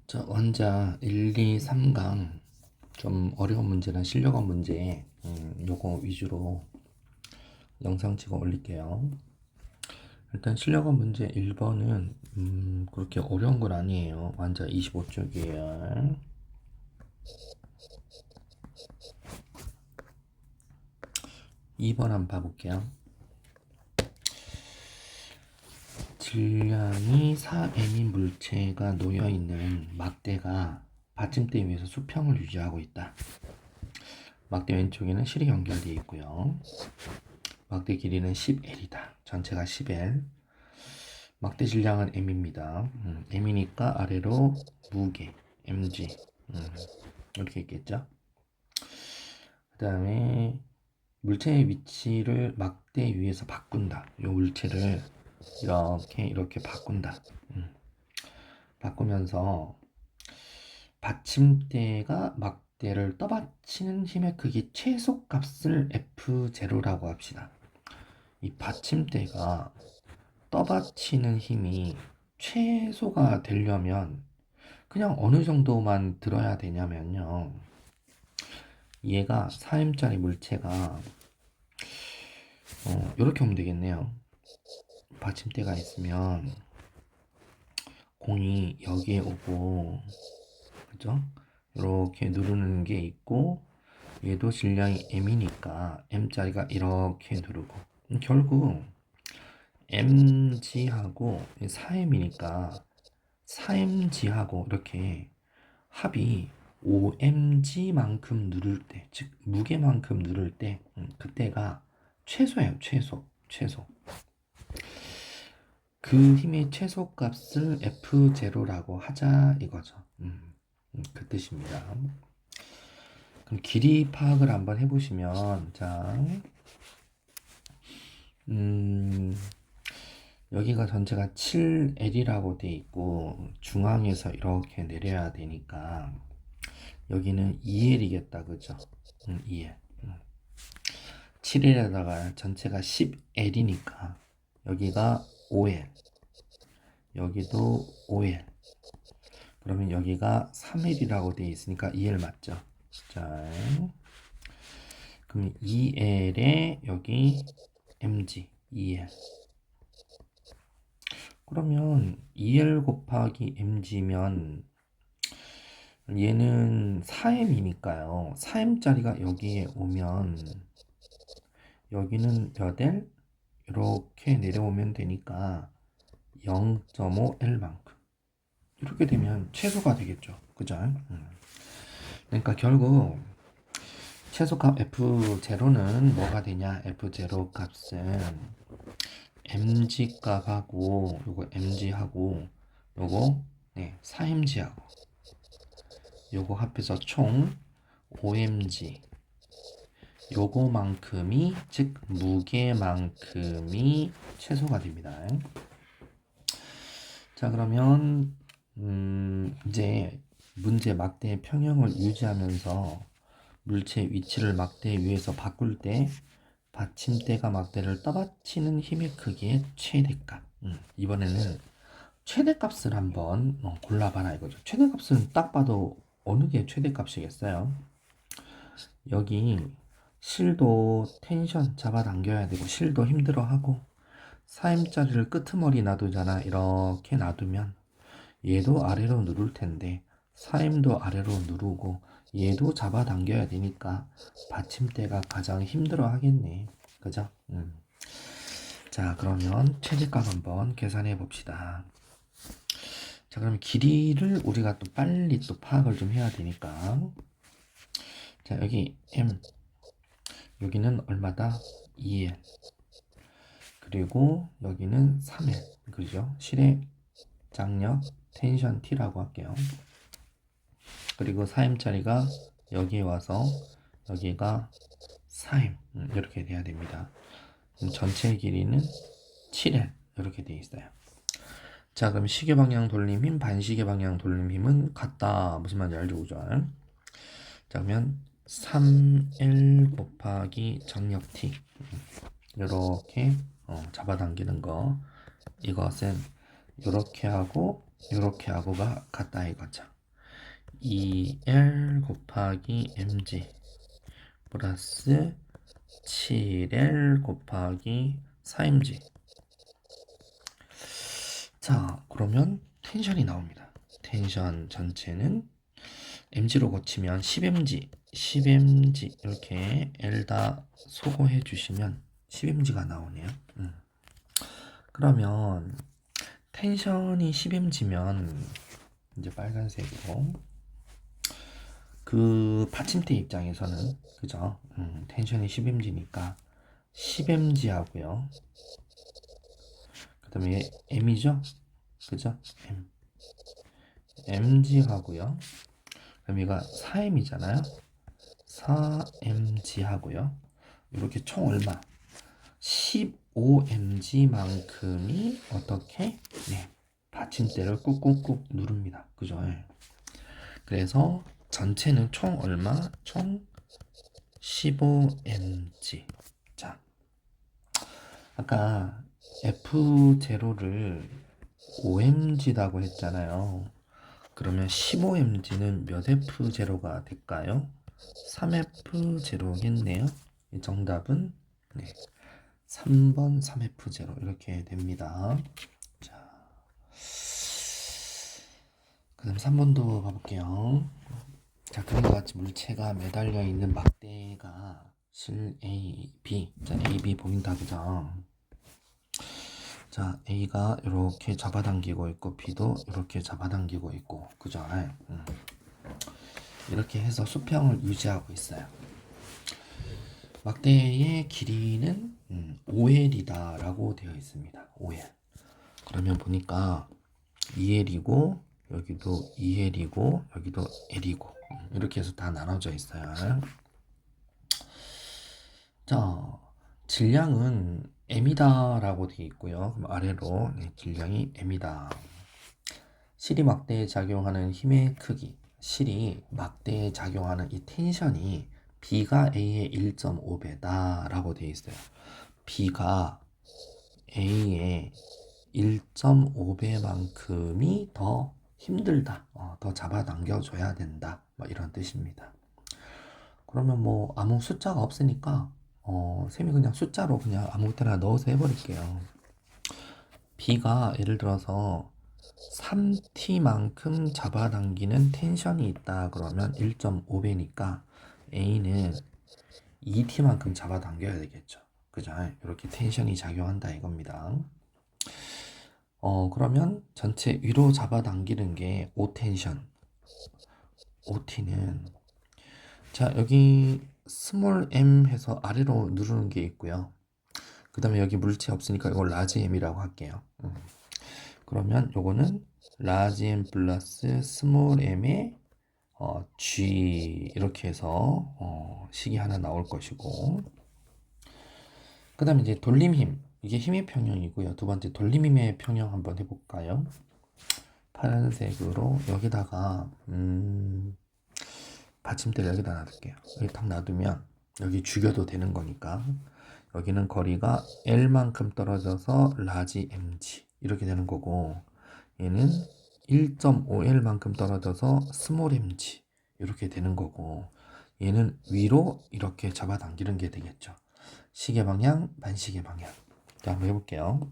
자, 원자 1, 2, 3강 좀 어려운 문제나 실력업 문제 요거 위주로 영상 찍어 올릴게요. 일단 실력업 문제 1번은 그렇게 어려운 건 아니에요. 원자 25쪽이에요. 2번 한번 봐볼게요. 질량이 4m인 물체가 놓여있는 막대가 받침대 위에서 수평을 유지하고 있다. 막대 왼쪽에는 실이 연결되어 있고요. 막대 길이는 10L이다. 전체가 10L. 막대 질량은 M입니다. M이니까 아래로 무게, mg. 이렇게 있겠죠. 그 다음에 물체의 위치를 막대 위에서 바꾼다. 이 물체를 이렇게 바꾼다. 바꾸면서 받침대가 막대를 떠받치는 힘의 크기 최소값을 F0라고 합시다. 이 받침대가 떠받치는 힘이 최소가 되려면 그냥 어느 정도만 들어야 되냐면요. 얘가 4m짜리 물체가 이렇게 하면 되겠네요. 받침대가 있으면 공이 여기에 오고, 그죠? 이렇게 누르는 게 있고, 얘도 질량이 m이니까 m짜리가 이렇게 누르고, 결국 mg하고 4m이니까 4mg하고 이렇게 합이 5mg만큼 누를 때, 즉 무게만큼 누를 때, 그때가 최소예요. 최소. 그 힘의 최소값을 F0라고 하자 이거죠. 그 뜻입니다. 그럼 길이 파악을 한번 해보시면, 자, 여기가 전체가 7L이라고 돼 있고 중앙에서 이렇게 내려야 되니까 여기는 2L이겠다, 그죠? 2L. 7L에다가 전체가 10L이니까 여기가 5L, 여기도 5L. 그러면 여기가 3L이라고 돼 있으니까 2L 맞죠? 자, 그럼 2L에 여기 mg 2L. 그러면 2L 곱하기 mg면 얘는 4m이니까요. 4m짜리가 여기에 오면 여기는 몇 L? 이렇게 내려오면 되니까 0.5L만큼. 이렇게 되면 최소가 되겠죠. 그죠? 그러니까 결국 최소값 F0는 뭐가 되냐? F0 값은 mg 값하고 요거 mg하고 요거 4mg하고 요거 합해서 총 5mg, 요거만큼이, 즉 무게만큼이 최소가 됩니다. 자, 그러면 이제 문제 막대의 평형을 유지하면서 물체 위치를 막대 위에서 바꿀 때 받침대가 막대를 떠받치는 힘의 크기의 최대값. 이번에는 최대값을 한번 골라봐라 이거죠. 최대값은 딱 봐도 어느 게 최대값이겠어요? 여기 실도 텐션 잡아당겨야 되고 실도 힘들어하고 4m짜리를 끄트머리 놔두잖아. 이렇게 놔두면 얘도 아래로 누를 텐데 4m도 아래로 누르고 얘도 잡아당겨야 되니까 받침대가 가장 힘들어 하겠네. 그죠? 자, 그러면 최대값 한번 계산해 봅시다. 자, 그럼 길이를 우리가 또 빨리 또 파악을 좀 해야 되니까, 자, 여기 m, 여기는 얼마다? 2L. 그리고 여기는 3L. 그죠? 실의 장력 텐션 T라고 할게요. 그리고 4m짜리가 여기에 와서 여기가 4m 이렇게 돼야 됩니다. 전체 길이는 7L 이렇게 되어 있어요. 자, 그럼 시계 방향 돌림 힘, 반시계 방향 돌림 힘은 같다. 무슨 말인지 알죠? 그죠? 자, 그러면 3L 곱하기 장력 T 이렇게 잡아당기는 거, 이것은 이렇게 하고 이렇게 하고가 같다 이거죠. 2L 곱하기 mg 플러스 7L 곱하기 4mg. 자, 그러면 텐션이 나옵니다. 텐션 전체는 mg로 고치면 10mg 이렇게 L 다 소거해 주시면 10mg가 나오네요. 그러면 텐션이 10mg면 이제 빨간색으로 그 받침대 입장에서는 그죠? 텐션이 10mg니까 10mg 하고요. 그 다음에 m이죠? 그죠? mg 하고요. 그럼 얘가 4m이잖아요. 4mg 하고요. 이렇게 총 얼마? 15mg만큼이 어떻게? 네, 받침대를 꾹꾹꾹 누릅니다. 그죠? 예. 그래서 전체는 총 얼마? 총 15mg. 자, 아까 F0를 5mg라고 했잖아요. 그러면 15mg는 몇 F0가 될까요? 3F0겠네요. 이 정답은 네, 3번 3F0 이렇게 됩니다. 자, 그 다음 3번도 봐볼게요. 자, 그림과 같이 물체가 매달려 있는 막대가 실 A, B. 자, A, B 보인다, 그죠? 자, A가 이렇게 잡아당기고 있고 B도 이렇게 잡아당기고 있고, 그죠? 이렇게 해서 수평을 유지하고 있어요. 막대의 길이는 5L이다 라고 되어 있습니다. 5L. 그러면 보니까 2L이고 여기도 2L이고 여기도 L이고 이렇게 해서 다 나눠져 있어요. 자, 질량은 m이다 라고 되어 있고요. 그럼 아래로 네, 질량이 m이다. 실이 막대에 작용하는 힘의 크기, 실이 막대에 작용하는 이 텐션이 B가 A의 1.5배다 라고 되어 있어요. B가 A의 1.5배만큼이 더 힘들다, 더 잡아당겨줘야 된다, 뭐 이런 뜻입니다. 그러면 뭐 아무 숫자가 없으니까 쌤이 그냥 숫자로 그냥 아무 때나 넣어서 해버릴게요. B가 예를 들어서 3T만큼 잡아당기는 텐션이 있다 그러면 1.5배니까 A는 2T만큼 잡아당겨야 되겠죠. 그죠? 이렇게 텐션이 작용한다 이겁니다. 그러면 전체 위로 잡아당기는 게 O텐션. OT는 자, 여기 스몰 m 해서 아래로 누르는 게 있고요. 그 다음에 여기 물체 없으니까 이걸 라지 m이라고 할게요. 그러면 요거는 라지 m 플러스 스몰 m의 g 이렇게 해서 식이 하나 나올 것이고, 그 다음에 이제 돌림힘, 이게 힘의 평형이고요. 두 번째 돌림힘의 평형 한번 해볼까요? 파란색으로 여기다가 받침대를 여기다 놔둘게요. 여기 딱 놔두면 여기 죽여도 되는 거니까 여기는 거리가 L만큼 떨어져서 라지 mg 이렇게 되는 거고, 얘는 1.5L만큼 떨어져서 스몰 mg 이렇게 되는 거고, 얘는 위로 이렇게 잡아당기는 게 되겠죠. 시계 방향, 반시계 방향. 자, 한번 해볼게요.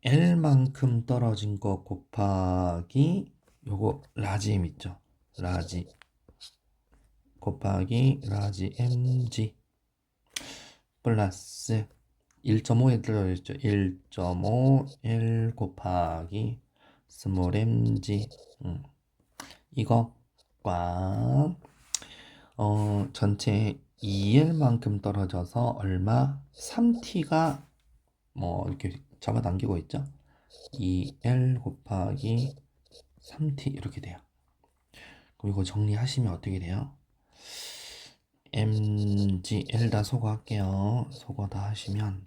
L만큼 떨어진 거 곱하기 요거 라지 m 있죠. 라지 곱하기 라지 mg 플러스 1.5에 들어있죠. 1.5L 곱하기 스몰 mg 이것과 전체 2L만큼 떨어져서 얼마? 3T가 뭐 이렇게 잡아당기고 있죠. 2L 곱하기 3T 이렇게 돼요. 그럼 이거 정리하시면 어떻게 돼요? mg L 다 소거할게요. 소거 다 하시면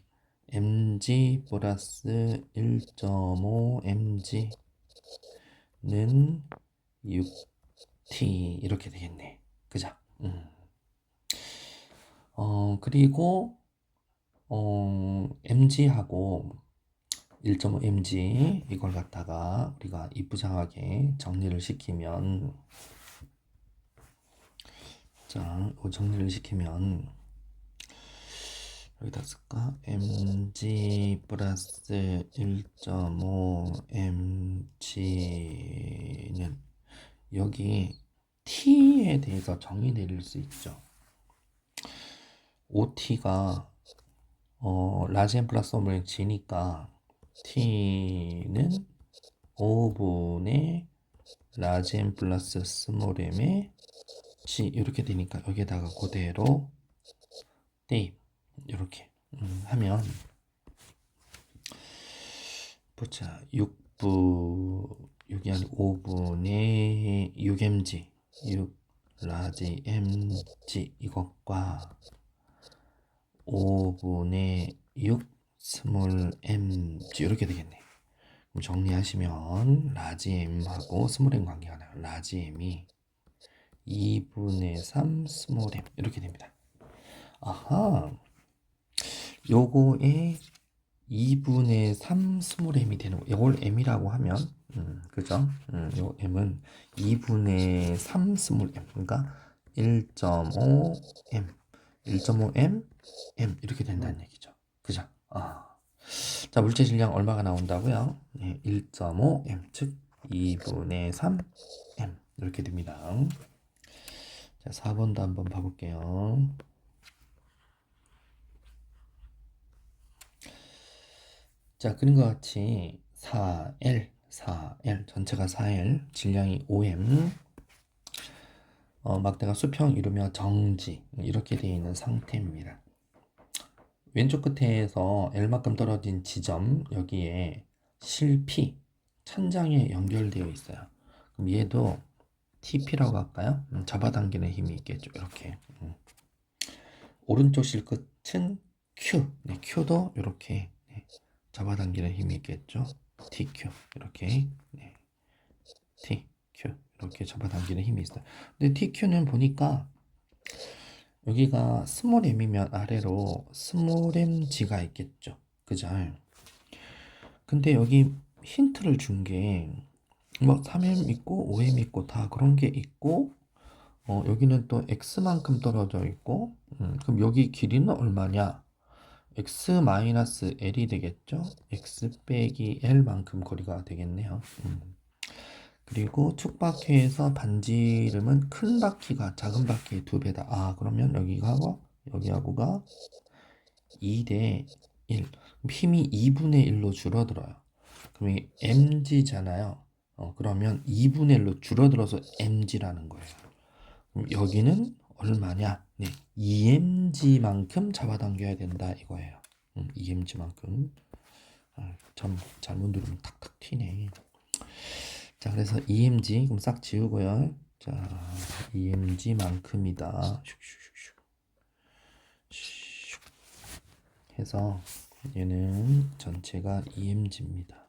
mg 플러스 1.5 mg는 6t 이렇게 되겠네. 그죠? 그리고 mg하고 1.5mg 이걸 갖다가 우리가 이쁘장하게 정리를 시키면, 자, 정리를 시키면 여기다 쓸까? mg 플러스 1.5mg는 여기 t에 대해서 정의 내릴 수 있죠. OT가 라지 M 플러스 5분의 g니까 t는 5분의 라지 M 플러스 스몰 m의 g 이렇게 되니까 여기에다가 그대로 대입 이렇게 하면, 보자, 6이 아니고 5분의 6mg 6 라지 mg 이것과 5분의 6 스몰 mg 이렇게 되겠네. 그럼 정리하시면 라지 m하고 스몰 m 관계가 나요. 라지 m이 2분의 3 스몰 m 이렇게 됩니다. 아하, 요거에 2분의 3 스몰 m이 되는 거. 이걸 m이라고 하면, 그죠? 요 m은 2분의 3 스몰 m, 그러니까 1.5m, 1.5m, m 이렇게 된다는 얘기죠. 그죠? 자, 물체 질량 얼마가 나온다고요? 네, 1.5m, 즉 2분의 3m 이렇게 됩니다. 자, 4번도 한번 봐볼게요. 자, 그림과 같이 4L 전체가 4L, 질량이 5M, 막대가 수평 이루며 정지 이렇게 되어 있는 상태입니다. 왼쪽 끝에서 L만큼 떨어진 지점, 여기에 실P 천장에 연결되어 있어요. 그럼 얘도 TP라고 할까요? 잡아당기는 힘이 있겠죠. 이렇게. 오른쪽 실끝은 Q, 네, Q도 이렇게 잡아당기는 힘이 있겠죠. TQ 이렇게, 네. TQ 이렇게 잡아당기는 힘이 있어요. 근데 TQ는 보니까 여기가 스몰 m이면 아래로 스몰 mg가 있겠죠. 그죠? 근데 여기 힌트를 준 게 뭐 3m 있고 5m 있고 다 그런 게 있고, 여기는 또 x만큼 떨어져 있고, 그럼 여기 길이는 얼마냐? x-l이 되겠죠? x 빼기 l만큼 거리가 되겠네요. 그리고 축바퀴에서 반지름은 큰 바퀴가 작은 바퀴의 2배다. 그러면 여기하고가 2대 1. 힘이 2분의 1로 줄어들어요. 그럼 이 mg잖아요. 그러면 2분의 1로 줄어들어서 mg라는 거예요. 그럼 여기는 얼마냐? 네, 2mg만큼 잡아당겨야 된다 이거예요. 2mg만큼. 잘못 누르면 탁탁 튀네. 자, 그래서 EMG 그럼 싹 지우고요. 자, EMG만큼이다. 해서 얘는 전체가 EMG입니다.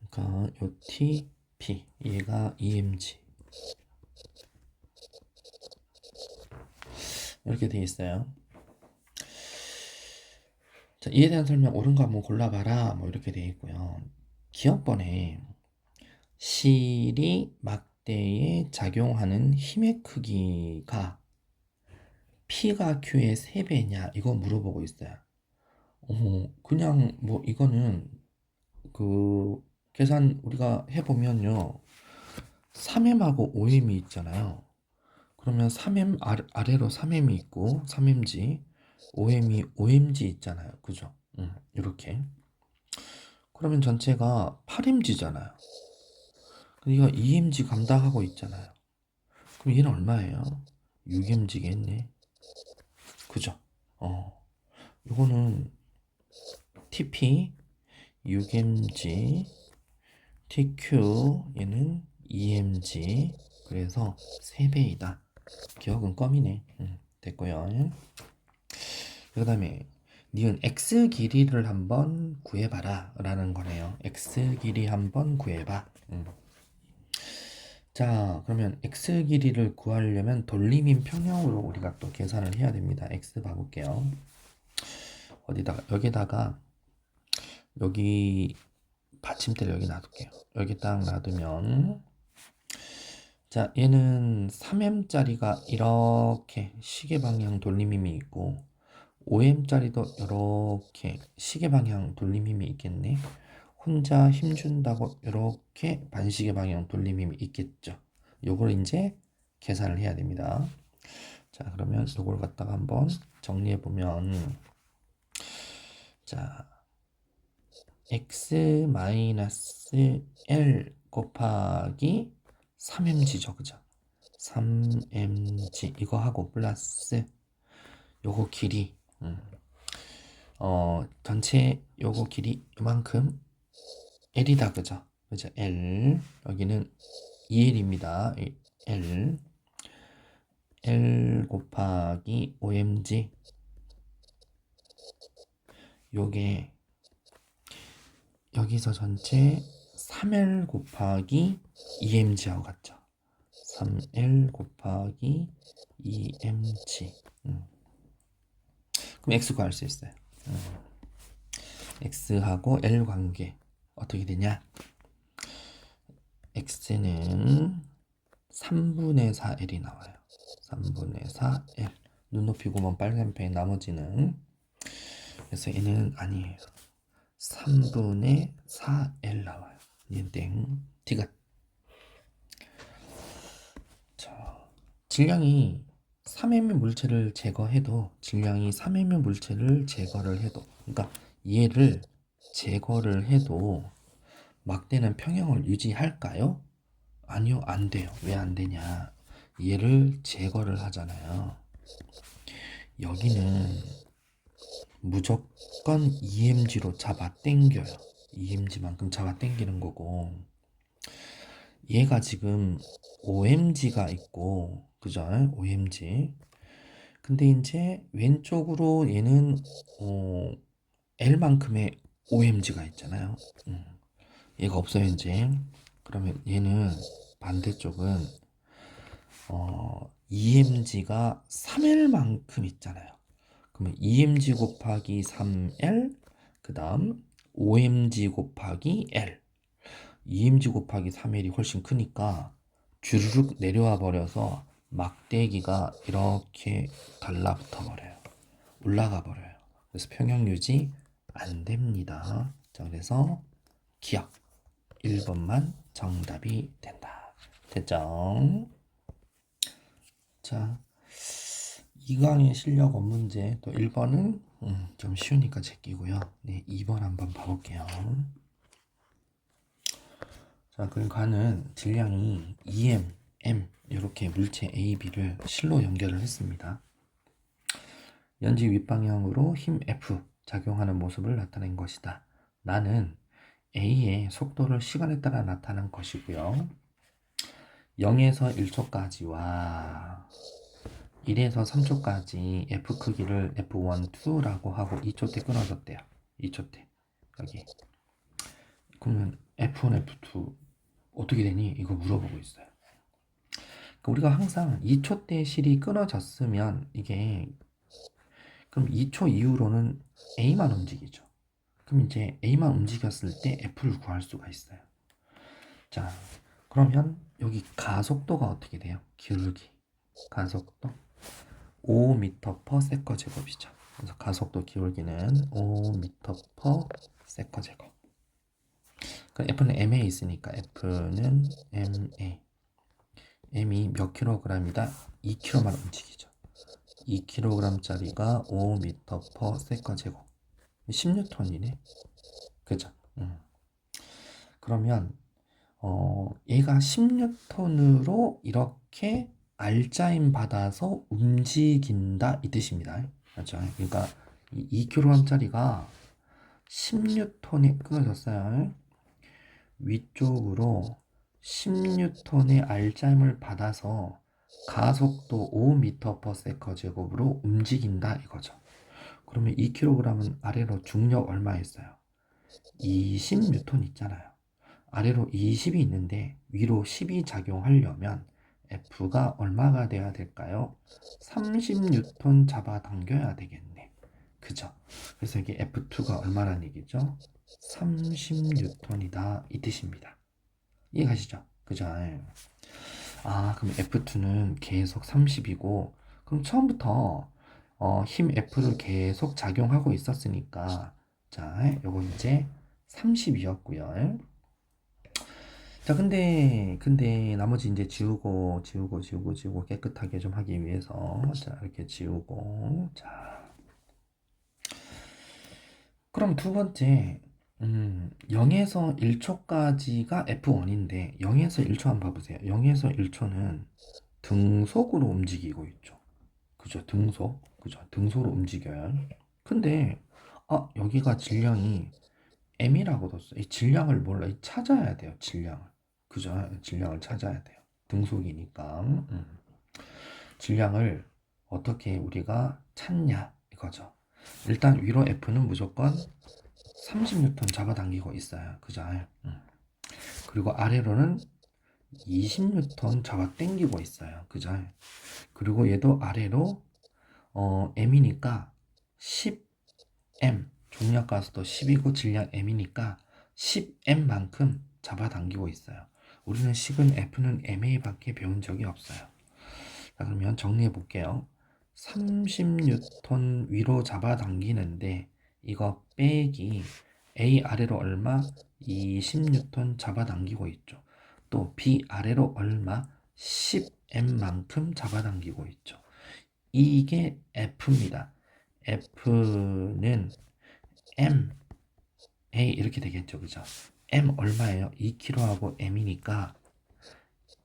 그러니까 요 TP 얘가 EMG 이렇게 되어 있어요. 자, 이에 대한 설명 옳은 거 한번 골라봐라. 뭐 이렇게 되어 있고요. 기억번에 실이 막대에 작용하는 힘의 크기가 P가 Q의 3배냐 이거 물어보고 있어요. 그냥 뭐 이거는 그 계산 우리가 해보면요, 3m하고 5m이 있잖아요. 그러면 3m 아래로 3m이 있고 3mg, 5m이 5mg 있잖아요. 그죠? 이렇게. 그러면 전체가 8mg잖아요. 이거 2mg 감당하고 있잖아요. 그럼 얘는 얼마예요? 6mg겠네. 그죠? 이거는 TP 6mg, TQ 얘는 2mg, 그래서 3배이다. 기억은 껌이네. 됐고요. 그 다음에 니은 x 길이를 한번 구해봐라 라는 거네요. x 길이 한번 구해봐. 자, 그러면 x 길이를 구하려면 돌림인 평형으로 우리가 또 계산을 해야 됩니다. x 봐볼게요. 여기다가 여기 받침대를 여기 놔둘게요. 여기 딱 놔두면 자, 얘는 3M짜리가 이렇게 시계 방향 돌림힘이 있고 5M짜리도 이렇게 시계 방향 돌림힘이 있겠네. 혼자 힘준다고 이렇게 반시계 방향 돌림힘이 있겠죠. 요걸 이제 계산을 해야 됩니다. 자, 그러면 요걸 갖다가 한번 정리해 보면 자, x L 곱하기 3mg죠, 그죠? 3mg 이거 하고 플러스 요거 길이 전체 요거 길이 이만큼 L이다, 그죠? 그죠? L 여기는 2L입니다. L 곱하기 5mg 요게 여기서 전체 3L 곱하기 2mg하고 같죠? 3L 곱하기 2mg 그럼 x 구할 수 있어요. x하고 L 관계 어떻게 되냐? x는 3분의 4L이 나와요. 3분의 4L 눈높이 구멍 빨간 펜 나머지는 그래서 얘는 아니에요. 3분의 4L 나와요. 얘 땡. 디귿. 자, 질량이 3M의 물체를 제거해도 질량이 3M의 물체를 제거를 해도 그러니까 얘를 제거를 해도 막대는 평형을 유지할까요? 아니요, 안 돼요. 왜 안 되냐? 얘를 제거를 하잖아요. 여기는 무조건 EMG로 잡아 당겨요. EMG만큼 잡아 당기는 거고 얘가 지금 OMG가 있고 그죠? OMG 근데 이제 왼쪽으로 얘는 L만큼의 OMG가 있잖아요. 얘가 없어요 이제. 그러면 얘는 반대쪽은 EMG가 3L만큼 있잖아요. 그러면 EMG 곱하기 3L 그 다음 OMG 곱하기 L EMG 곱하기 3L이 훨씬 크니까 주르륵 내려와 버려서 막대기가 이렇게 달라붙어 버려요. 올라가 버려요. 그래서 평형 유지 안 됩니다. 자, 그래서 기억 1번만 정답이 된다. 됐죠? 자, 2강의 실력 업문제 또 1번은 좀 쉬우니까 제끼고요. 네, 2번 한번 봐볼게요. 자, 그럼 가는 질량이 2m, m 이렇게 물체 A, B를 실로 연결을 했습니다. 연지 윗방향으로 힘 F 작용하는 모습을 나타낸 것이다. 나는 A의 속도를 시간에 따라 나타난 것이고요. 0에서 1초까지와 1에서 3초까지 F 크기를 F1, 2라고 하고 2초 때 끊어졌대요. 2초 때. 여기. 그러면 F1, F2 어떻게 되니? 이거 물어보고 있어요. 그러니까 우리가 항상 2초 때 실이 끊어졌으면 이게 그럼 2초 이후로는 A만 움직이죠. 그럼 이제 A만 움직였을 때 F를 구할 수가 있어요. 자, 그러면 여기 가속도가 어떻게 돼요? 기울기. 가속도 5m/s 제곱이죠. 그래서 가속도 기울기는 5m/s 제곱. 그 F는 m에 있으니까 F는 ma. m이 몇 킬로그램이다? 2kg만 움직이죠. 2kg짜리가 5m/s 제곱. 10N이네. 그죠? 그러면 얘가 10N으로 이렇게 알짜임 받아서 움직인다 이 뜻입니다. 맞죠? 그러니까 2kg짜리가 10N에 끊어졌어요. 위쪽으로 10N의 알짜임을 받아서 가속도 5m/s 제곱으로 움직인다 이거죠. 그러면 2kg은 아래로 중력 얼마 있어요? 20N 있잖아요. 아래로 20이 있는데 위로 10이 작용하려면 F가 얼마가 돼야 될까요? 30N 잡아당겨야 되겠네. 그죠? 그래서 이게 F2가 얼마란 얘기죠? 30N이다 이 뜻입니다. 이해가시죠? 그죠? 아, 그럼 F2는 계속 30이고, 그럼 처음부터 힘 F를 계속 작용하고 있었으니까, 자, 요거 이제 30이었고요. 자, 근데 나머지 이제 지우고 깨끗하게 좀 하기 위해서, 자, 이렇게 지우고, 자. 그럼 두 번째, 0에서 1초까지가 F1인데, 0에서 1초 한번 봐보세요. 0에서 1초는 등속으로 움직이고 있죠. 그죠? 등속. 그죠? 등속으로 움직여요. 근데, 여기가 질량이 M이라고 뒀어. 이 질량을 몰라. 찾아야 돼요. 질량을. 그죠? 질량을 찾아야 돼요. 등속이니까. 질량을 어떻게 우리가 찾냐? 이거죠. 일단 위로 F는 무조건 30N 잡아당기고 있어요. 그죠? 그리고 아래로는 20N 잡아당기고 있어요. 그죠? 그리고 얘도 아래로 M이니까 10M, 종량가스도 10이고 질량 M이니까 10M만큼 잡아당기고 있어요. 우리는 식은 F는 MA밖에 배운 적이 없어요. 자, 그러면 정리해 볼게요. 30N 위로 잡아당기는데 이거 빼기 A 아래로 얼마? 20N 잡아당기고 있죠. 또 B 아래로 얼마? 10M만큼 잡아당기고 있죠. 이게 F입니다. F는 M, A 이렇게 되겠죠. 그죠? M 얼마예요? 2kg하고 M이니까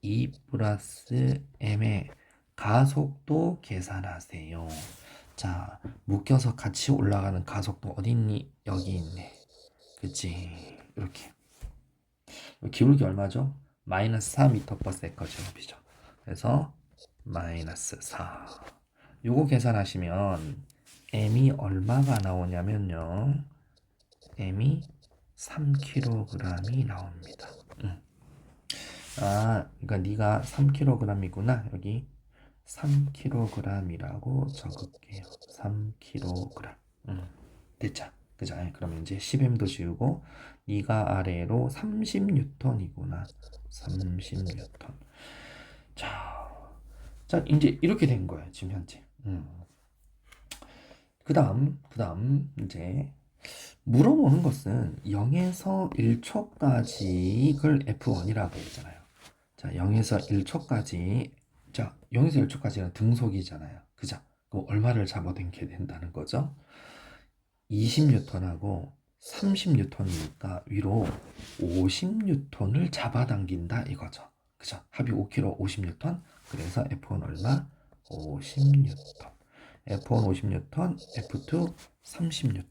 2 플러스 M의 가속도 계산하세요. 자, 묶여서 같이 올라가는 가속도 어디 있니? 여기 있네. 그치? 이렇게. 기울기 얼마죠? 마이너스 4m/s 제곱이죠. 그래서 마이너스 4. 요거 계산하시면 M이 얼마가 나오냐면요. M이 3kg이 나옵니다. 그러니까 네가 3kg이구나. 여기 3kg이라고 적을게요. 3kg. 됐죠? 그죠? 그러면 이제 10M도 지우고 네가 아래로 30N이구나. 30N. 자, 이제 이렇게 된 거예요. 지금 현재. 그다음 이제 물어보는 것은 0에서 1초까지 를 F1이라고 했잖아요. 자, 0에서 1초까지. 자, 0에서 1초까지는 등속이잖아요. 그죠? 그럼 얼마를 잡아당겨야 된다는 거죠? 20N하고 30N이니까 위로 50N을 잡아당긴다 이거죠. 그죠? 합이 5kg 50N. 그래서 F1 얼마? 50N. F1 50N, F2 30N.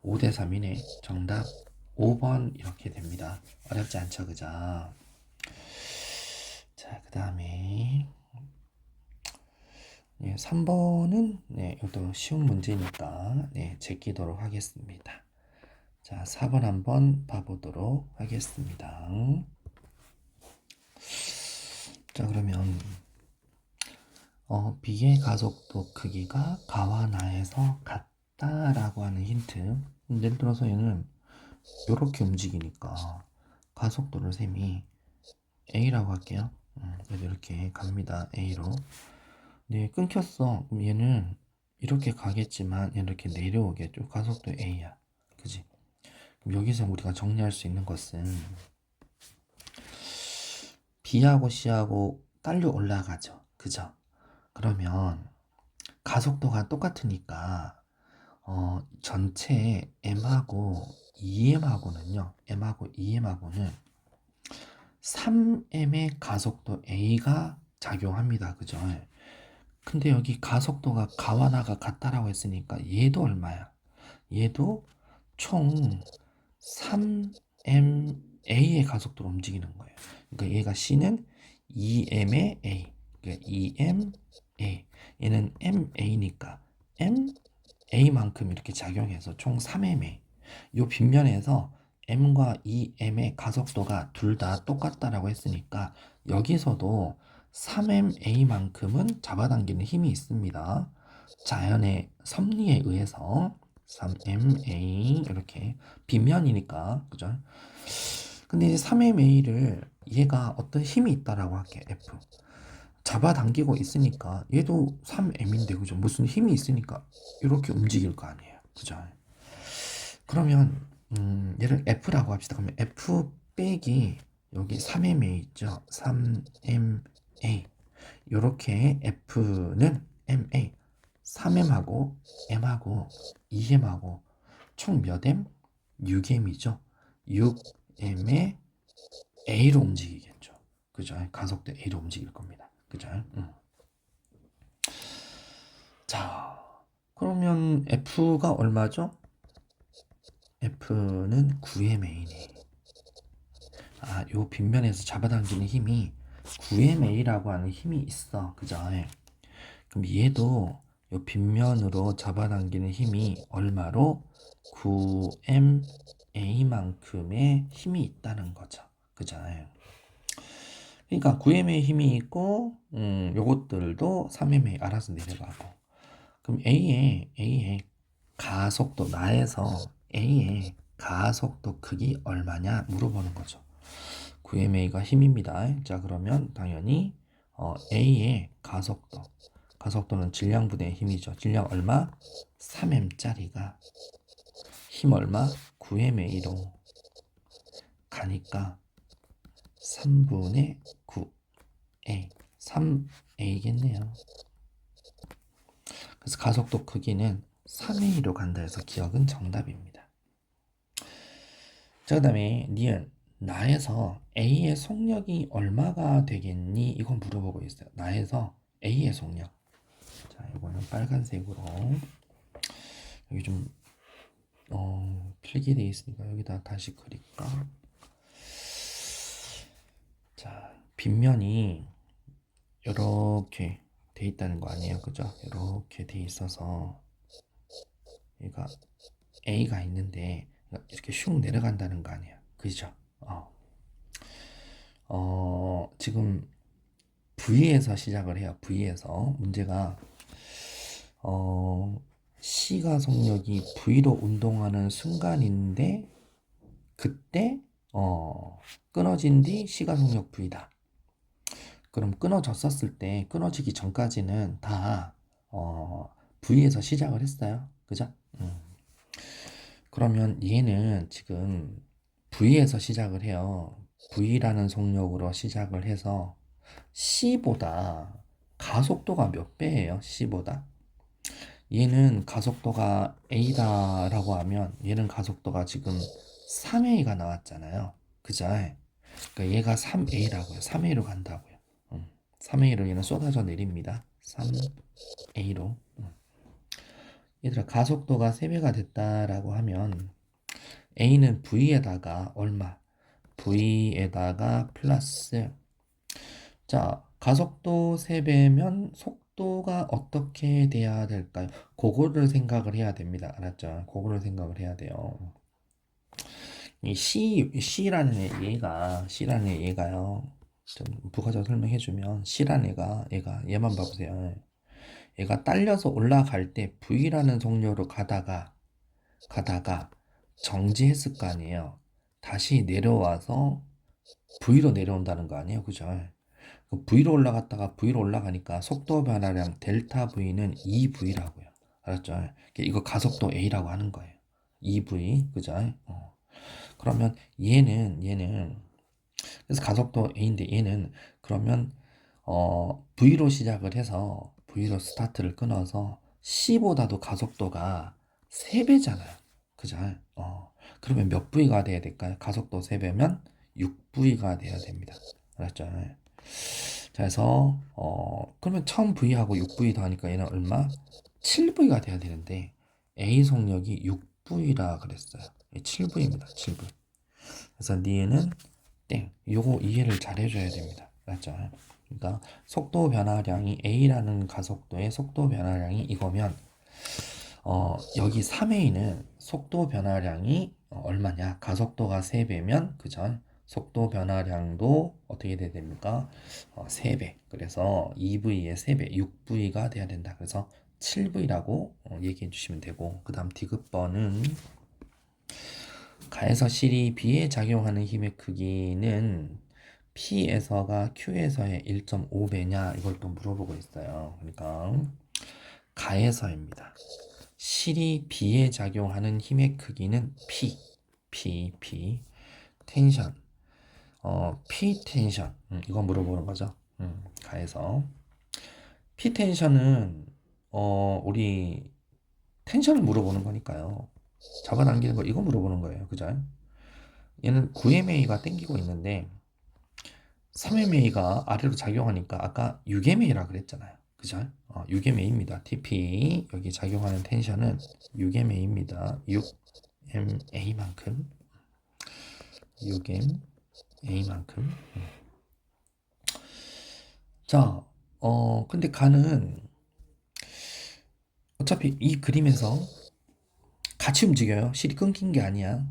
5대 3이네. 정답 5번 이렇게 됩니다. 어렵지 않죠, 그죠? 자, 그 다음에 3번은 이것도 쉬운 문제니까 제끼도록 하겠습니다. 자, 4번 한번 봐보도록 하겠습니다. 자, 그러면 B의 가속도 크기가 가와 나에서 같다라고 하는 힌트. 예를 들어서 얘는 이렇게 움직이니까 가속도를 셈이 A라고 할게요. 이렇게 갑니다. A로. 네, 끊겼어. 그럼 얘는 이렇게 가겠지만 얘는 이렇게 내려오겠죠. 가속도 A야. 그지? 그럼 여기서 우리가 정리할 수 있는 것은 B하고 C하고 딸려 올라가죠. 그죠? 그러면 가속도가 똑같으니까 전체 M하고 EM하고는요. M하고 EM하고는 3M의 가속도 A가 작용합니다. 그죠? 근데 여기 가속도가 가와 나가 같다라고 했으니까 얘도 얼마야? 얘도 총 3MA의 가속도로 움직이는 거예요. 그러니까 얘가 C는 2M의 A. 그러니까 2MA. 얘는 MA니까 MA만큼 이렇게 작용해서 총 3MA. 요 빗면에서 M과 2M의 가속도가 둘 다 똑같다라고 했으니까 여기서도 3MA만큼은 잡아당기는 힘이 있습니다. 자연의 섭리에 의해서. 3ma 이렇게 빗면이니까 그죠? 근데 이제 3ma를 얘가 어떤 힘이 있다라고 할게. F 잡아당기고 있으니까 얘도 3m인데 그죠? 무슨 힘이 있으니까 이렇게 움직일 거 아니에요. 그죠? 그러면 얘를 F라고 합시다. 그러면 F 빼기 여기 3ma 있죠? 3ma 요렇게 F는 ma 3m하고 m하고 2m하고 총 몇 m? 6m이죠. 6m에 a로 움직이겠죠. 그죠? 가속도 a로 움직일 겁니다. 그죠? 자, 그러면 F가 얼마죠? F는 9ma이네. 아, 요 빗면에서 잡아당기는 힘이 9ma라고 하는 힘이 있어. 그죠? 그럼 얘도 요 빗면으로 잡아당기는 힘이 얼마로? 9ma만큼의 힘이 있다는 거죠. 그죠? 그러니까 9ma의 힘이 있고 요것들도 3ma 알아서 내려가고 그럼 A의 가속도 나에서 A의 가속도 크기 얼마냐 물어보는 거죠. 9ma가 힘입니다. 자 그러면 당연히 A의 가속도는 질량분의 힘이죠. 질량 얼마? 3m짜리가 힘 얼마? 9ma로 가니까 3분의 9a 3a겠네요. 그래서 가속도 크기는 3a로 간다 해서 기억은 정답입니다. 자, 그 다음에 니은 나에서 A의 속력이 얼마가 되겠니? 이건 물어보고 있어요. 나에서 A의 속력. 자, 이거는 빨간색으로 여기 좀 필기되어 있으니까 여기다 다시 그릴까? 자, 빗면이 이렇게 돼 있다는 거 아니에요, 그죠? 이렇게 돼 있어서 얘가 A가 있는데 이렇게 슉 내려간다는 거 아니에요, 그죠? 지금 V에서 시작을 해요. V에서 문제가 시가속력이 V로 운동하는 순간인데 그때 끊어진 뒤 시가속력 V다. 그럼 끊어졌었을 때 끊어지기 전까지는 다 V에서 시작을 했어요. 그죠? 그러면 얘는 지금 V에서 시작을 해요. V라는 속력으로 시작을 해서 C보다 가속도가 몇 배예요? C보다? 얘는 가속도가 A다라고 하면 얘는 가속도가 지금 3A가 나왔잖아요. 그죠? 그러니까 얘가 3A라고요. 3A로 간다고요. 3A로 얘는 쏟아져 내립니다. 3A로. 얘들아 가속도가 3배가 됐다라고 하면 A는 V에다가 얼마? V에다가 플러스 자 가속도 3배면 속도가 어떻게 돼야 될까요? 그거를 생각을 해야 됩니다. 알았죠? 그거를 생각을 해야 돼요. 이 C라는 얘가요. 좀 부가적으로 설명해주면 C라는 얘가 얘만 봐보세요. 얘가 딸려서 올라갈 때 V라는 속력으로 가다가 정지했을 거 아니에요. 다시 내려와서 V로 내려온다는 거 아니에요. 그죠? V로 올라갔다가 V로 올라가니까 속도 변화량 델타 V는 2V라고요. 알았죠? 이거 가속도 A라고 하는 거예요. 2V. 그죠? 그러면 얘는 그래서 가속도 A인데 얘는 그러면 V로 시작을 해서 V로 스타트를 끊어서 C보다도 가속도가 3배잖아요. 그죠? 그러면 몇 V가 돼야 될까요? 가속도 3배면 6V가 돼야 됩니다. 알았죠? 자, 그래서 그러면 1000V하고 6V 더하니까 얘는 얼마? 7V가 돼야 되는데 A 속력이 6V라 그랬어요. 7V입니다. 7V. 그래서 니에는 땡. 요거 이해를 잘 해줘야 됩니다. 맞죠? 그러니까 속도 변화량이 A라는 가속도의 속도 변화량이 이거면 여기 3A는 속도 변화량이 얼마냐? 가속도가 3배면 그죠? 속도 변화량도 어떻게 돼야 됩니까? 3배. 그래서 2V의 3배, 6V가 돼야 된다. 그래서 7V라고 얘기해 주시면 되고, 그 다음 디귿번은 가에서 실이 B에 작용하는 힘의 크기는 P에서가 Q에서의 1.5배냐 이걸 또 물어보고 있어요. 그러니까 가에서입니다. 실이 B에 작용하는 힘의 크기는 P. 텐션. P 텐션. 이거 물어보는 거죠. 가에서. P 텐션은, 우리 텐션을 물어보는 거니까요. 잡아당기는 거, 이거 물어보는 거예요. 그죠? 얘는 9mA가 땡기고 있는데, 3mA가 아래로 작용하니까 아까 6mA라 그랬잖아요. 그죠? 6mA입니다. TP 여기 작용하는 텐션은 6mA입니다. 6mA만큼 6mA만큼. 자, 근데 가는 어차피 이 그림에서 같이 움직여요. 실이 끊긴 게 아니야.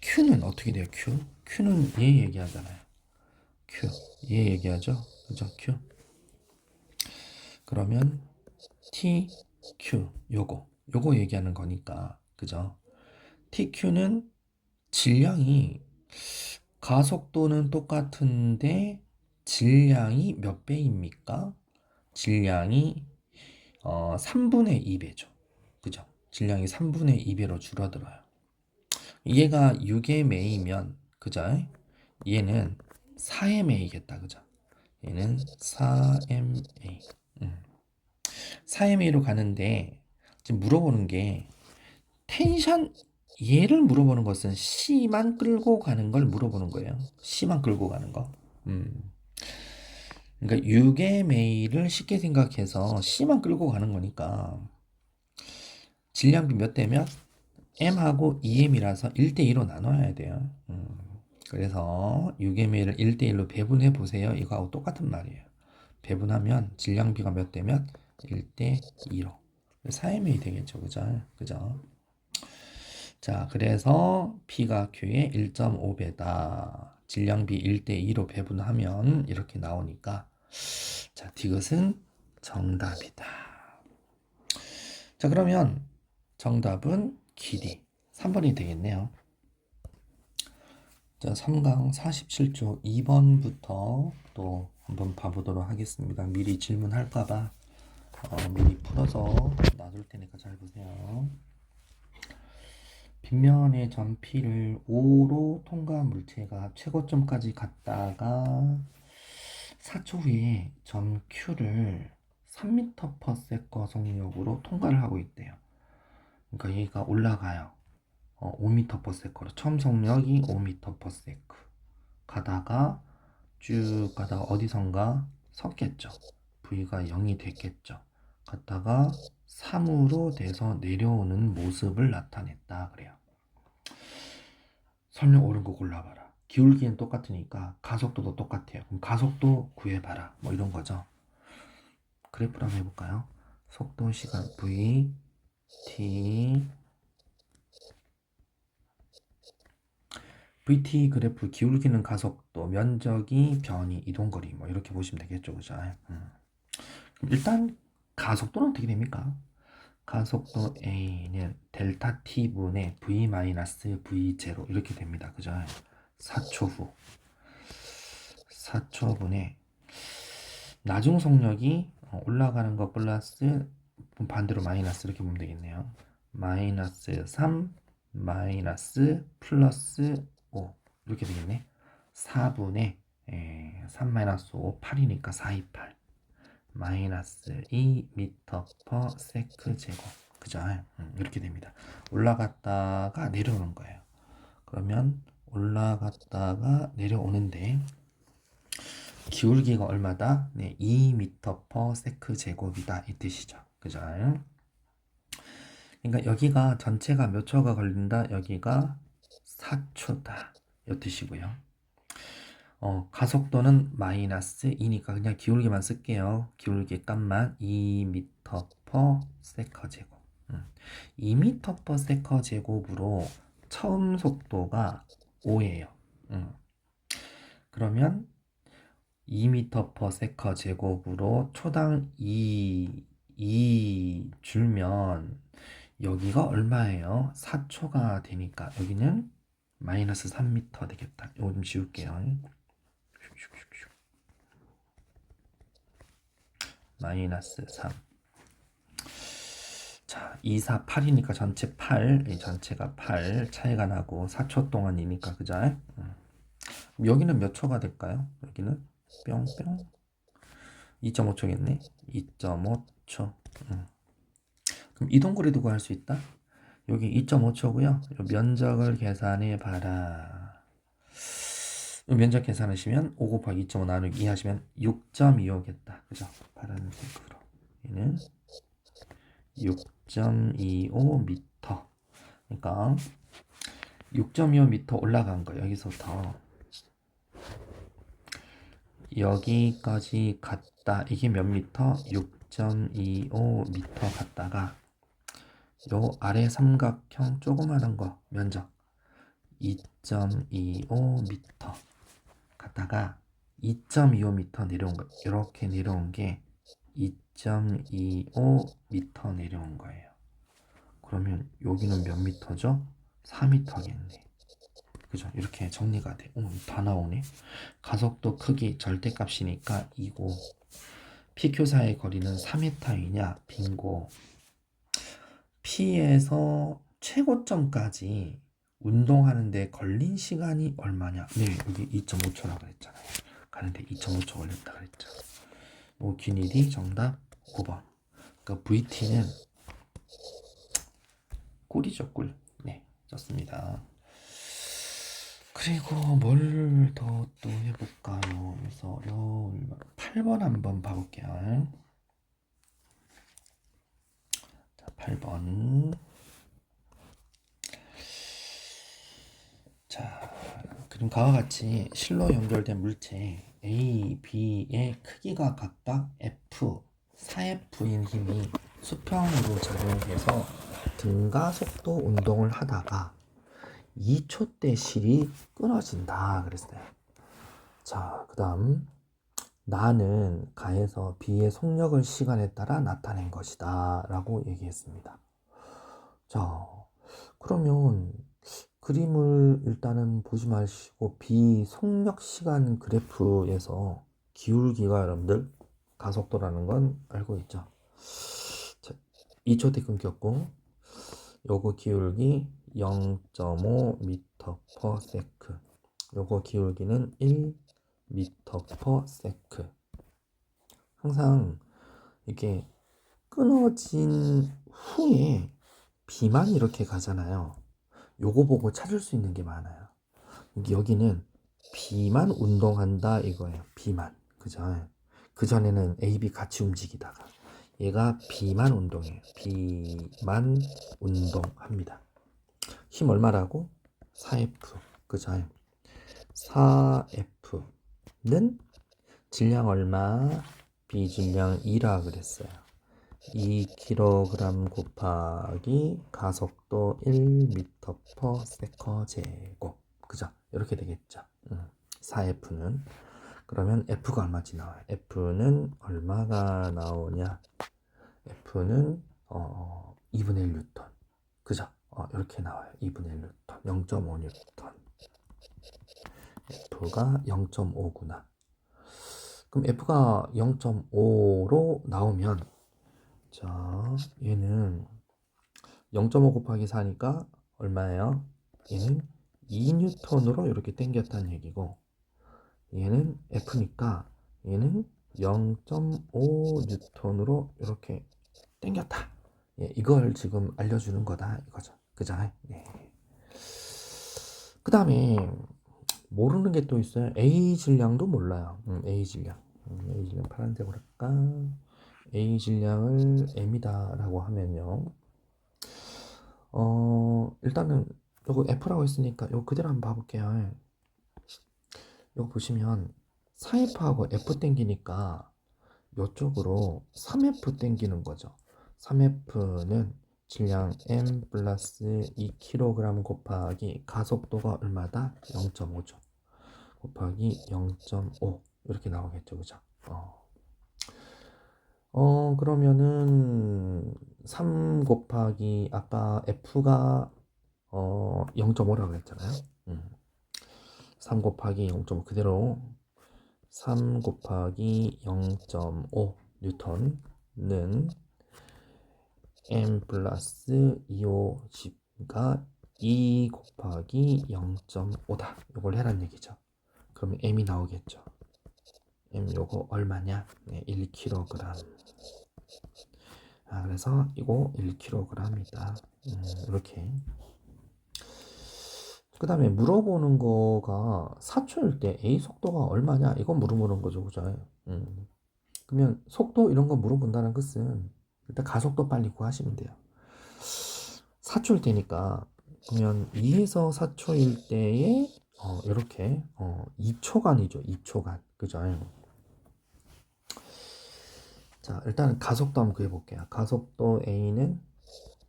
Q는 어떻게 돼요? Q는 얘 얘기하잖아요. 얘 얘기하죠. 그죠? Q. 그러면 T, Q 요거 얘기하는 거니까 그죠? TQ는 질량이 가속도는 똑같은데 질량이 몇 배입니까? 질량이 3분의 2배죠. 그죠? 질량이 3분의 2배로 줄어들어요. 얘가 6mA면 그죠? 얘는 4mA겠다. 그죠? 얘는 4mA. 4mA로 가는데 지금 물어보는 게 텐션 얘를 물어보는 것은 C만 끌고 가는 걸 물어보는 거예요. C만 끌고 가는 거. 그러니까 6mA를 쉽게 생각해서 C만 끌고 가는 거니까 질량비 몇 대면 M하고 2M이라서 1대2로 나눠야 돼요. 그래서 6mA를 1대1로 배분해 보세요. 이거하고 똑같은 말이에요. 배분하면 질량비가 몇 대면 1대2로 4mA 되겠죠. 그죠? 자, 그래서 P가 Q의 1.5배다. 질량비 1대2로 배분하면 이렇게 나오니까 자, 디귿은 정답이다. 자, 그러면 정답은 길이 3번이 되겠네요. 자, 3강 47조 2번부터 또 한번 봐보도록 하겠습니다. 미리 질문할까봐 미리 풀어서 놔둘 테니까 잘 보세요. 빗면의 점 P를 5로 통과한 물체가 최고점까지 갔다가 4초 후에 점 Q를 3m/s 속력으로 통과를 하고 있대요. 그러니까 얘가 올라가요. 5m/s로 처음 속력이 5m/s 가다가 쭉 가다가 어디선가 섰겠죠. V가 0이 됐겠죠. 갔다가 3으로 돼서 내려오는 모습을 나타냈다 그래요. 설명 옳은 거 골라봐라. 기울기는 똑같으니까 가속도도 똑같아요. 그럼 가속도 구해봐라. 뭐 이런 거죠. 그래프를 한번 해볼까요? 속도, 시간, V, T, VT 그래프 기울기는 가속도, 면적이 변이, 이동거리 뭐 이렇게 보시면 되겠죠. 그죠? 그럼 일단 가속도는 어떻게 됩니까? 가속도 A는 델타 T분의 V-V0 이렇게 됩니다. 그죠? 4초 후 4초분의 나중 속력이 올라가는 거 플러스 반대로 마이너스 이렇게 보면 되겠네요. 마이너스 3 마이너스 플러스 5 이렇게 되겠네. 4분의 3 마이너스 5 8이니까 428 마이너스 2m/s 제곱 그죠? 이렇게 됩니다. 올라갔다가 내려오는 거예요. 그러면 올라갔다가 내려오는데 기울기가 얼마다? 네, 2m/s 제곱이다 이 뜻이죠. 그죠? 그러니까 여기가 전체가 몇 초가 걸린다? 여기가 4초다 이 뜻이고요. 가속도는 마이너스 2니까 그냥 기울기만 쓸게요. 기울기 값만 2m/s 제곱. 2m/s 제곱으로 처음 속도가 5예요. 그러면 2m/s 제곱으로 초당 2 2 줄면 여기가 얼마예요? 4초가 되니까 여기는 마이너스 3m 되겠다. 이거 좀 지울게요. 마이너스 3. 자, 2, 4, 8이니까 전체 8, 이 전체가 8 차이가 나고 4초 동안이니까 그죠? 여기는 몇 초가 될까요? 여기는 뿅뿅 2.5초겠네. 2.5초. 그럼 이동거리도 구할 수 있다. 여기 2.5초고요. 면적을 계산해 봐라. 면적 계산하시면 5 곱하기 2.5 나누기 2 하시면 6.25겠다. 그죠? 파란색으로. 얘는 6.25m. 그러니까 6.25m 올라간 거 여기서부터 여기까지 갔다. 이게 몇 미터? 6.25m 갔다가 요 아래 삼각형 조그마한 거 면적 2.25m 갔다가 2.25m 내려온 거 이렇게 내려온 게 2.25m 내려온 거예요. 그러면 여기는 몇 미터죠? 4m겠네. 그죠? 이렇게 정리가 돼. 다 나오네. 가속도 크기 절대값이니까 2고 PQ 사이의 거리는 4m이냐? 빙고. P에서 최고점까지 운동하는데 걸린 시간이 얼마냐? 네, 여기 2.5초라고 그랬잖아요. 가는데 2.5초 걸렸다 그랬죠. 요 길이 정답 5번. 그러니까 VT는 꿀이죠, 꿀. 네, 좋습니다. 그리고 뭘 더 또 해볼까요? 그래서 어려운 8번 한번 봐볼게요. 자, 8번. 자, 그럼 그와 같이 실로 연결된 물체 A, B의 크기가 각각 F, 4F인 힘이 수평으로 작용해서 등가 속도 운동을 하다가 2초 때 실이 끊어진다 그랬어요. 자, 그 다음 나는 가에서 B의 속력을 시간에 따라 나타낸 것이다 라고 얘기했습니다. 자, 그러면 그림을 일단은 보지 마시고 B 속력 시간 그래프에서 기울기가 여러분들 가속도라는 건 알고 있죠. 자, 2초 때 끊겼고 요거 기울기 0.5m/s. 요거 기울기는 1m/s. 항상 이게 끊어진 후에 B만 이렇게 가잖아요. 요거 보고 찾을 수 있는 게 많아요. 여기는 B만 운동한다 이거예요. B만. 그죠? 그 전에는 A, B 같이 움직이다가 얘가 B만 운동해요. B만 운동합니다. 힘 얼마라고? 4F. 그죠? 4F는 질량 얼마? B 질량 2라 그랬어요. 2kg 곱하기 가속도 1m/s 제곱. 그죠? 이렇게 되겠죠. 4F는 그러면 F가 얼마지 나와요? F는 얼마가 나오냐? F는 2분의 1 뉴턴. 그죠? 이렇게 나와요. 2분의 1 뉴턴. 0.5 뉴턴. F가 0.5구나. 그럼 F가 0.5로 나오면 자, 얘는 0.5 곱하기 4니까 얼마예요? 얘는 2뉴턴으로 이렇게 당겼다는 얘기고 얘는 F니까 얘는 0.5 뉴턴으로 이렇게 당겼다. 예, 이걸 지금 알려주는 거다 이거죠. 그죠? 네. 그 다음에 모르는 게 또 있어요. A 질량도 몰라요. A 질량. A 질량 파란색으로 할까? A 질량을 M이다 라고 하면요. 일단은 요거 F라고 했으니까 요거 그대로 한번 봐볼게요. 요거 보시면 4F하고 F 땡기니까 요쪽으로 3F 땡기는 거죠. 3F는 질량 M 플러스 2kg 곱하기 가속도가 얼마다? 0.5죠. 곱하기 0.5 이렇게 나오겠죠. 그죠? 그러면은 3 곱하기 아까 F가 0.5라고 그랬잖아요. 3 곱하기 0.5 그대로 3 곱하기 0.5 뉴턴은 m 플러스 250가 2 곱하기 0.5다. 이걸 해란 얘기죠. 그러면 m이 나오겠죠. m 요거 얼마냐? 네, 1kg. 그래서 이거 1kg이다. 이렇게. 그 다음에 물어보는 거가 4초일 때 A 속도가 얼마냐? 이건 물어보는 거죠. 그죠? 그러면 속도 이런 거 물어본다는 것은 일단 가속도 빨리 구하시면 돼요. 4초일 때니까 그러면 2에서 4초일 때에 이렇게 2초간이죠. 2초간. 그죠? 자, 일단 가속도 한번 구해볼게요. 가속도 A는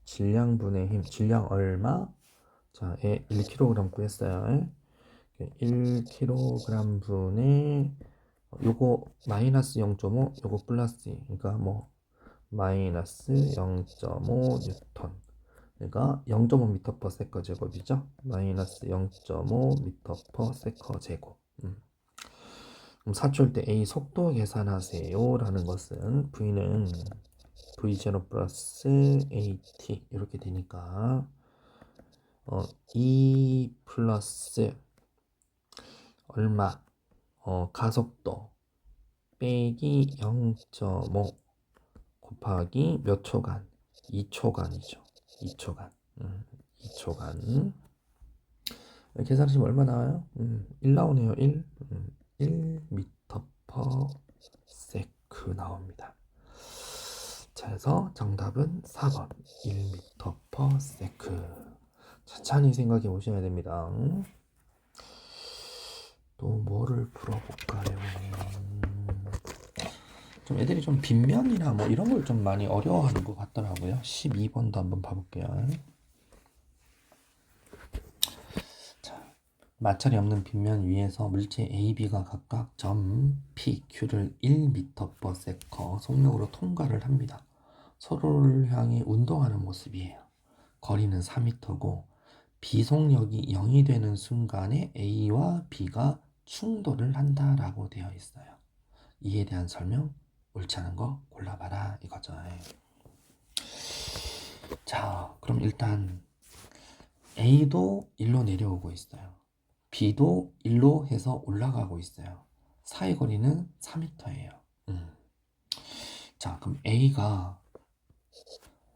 질량분의 힘, 질량 얼마? 자, 1kg 구했어요. 1kg 분의 요거 마이너스 0.5, 요거 플러스 2. 그러니까 뭐 마이너스 0.5 뉴턴. 그러니까 0.5m per 세커 제곱이죠. 마이너스 0.5 m per 세커 제곱. 그럼 4초일 때 A 속도 계산하세요 라는 것은 V는 V0 플러스 AT 이렇게 되니까 2 플러스 얼마 가속도 빼기 0.5 곱하기 몇 초간? 2초간이죠. 2초간. 2초간. 계산하시면 얼마 나와요? 1 나오네요. 1. 1m per sec 나옵니다. 자, 그래서 정답은 4번 1m per sec. 천천히 생각해 보셔야 됩니다. 또 뭐를 풀어볼까요? 좀 애들이 좀 빗면이나 뭐 이런 걸 좀 많이 어려워하는 것 같더라고요. 12번도 한번 봐볼게요. 자, 마찰이 없는 빗면 위에서 물체 A, B가 각각 점 P, Q를 1m per sec 속력으로 통과를 합니다. 서로를 향해 운동하는 모습이에요. 거리는 4m고 비속력이 0이 되는 순간에 A와 B가 충돌을 한다라고 되어 있어요. 이에 대한 설명 옳지 않은 거 골라봐라 이거죠. 자, 그럼 일단 A도 1로 내려오고 있어요. B도 1로 해서 올라가고 있어요. 사이 거리는 4m예요. 자, 그럼 A가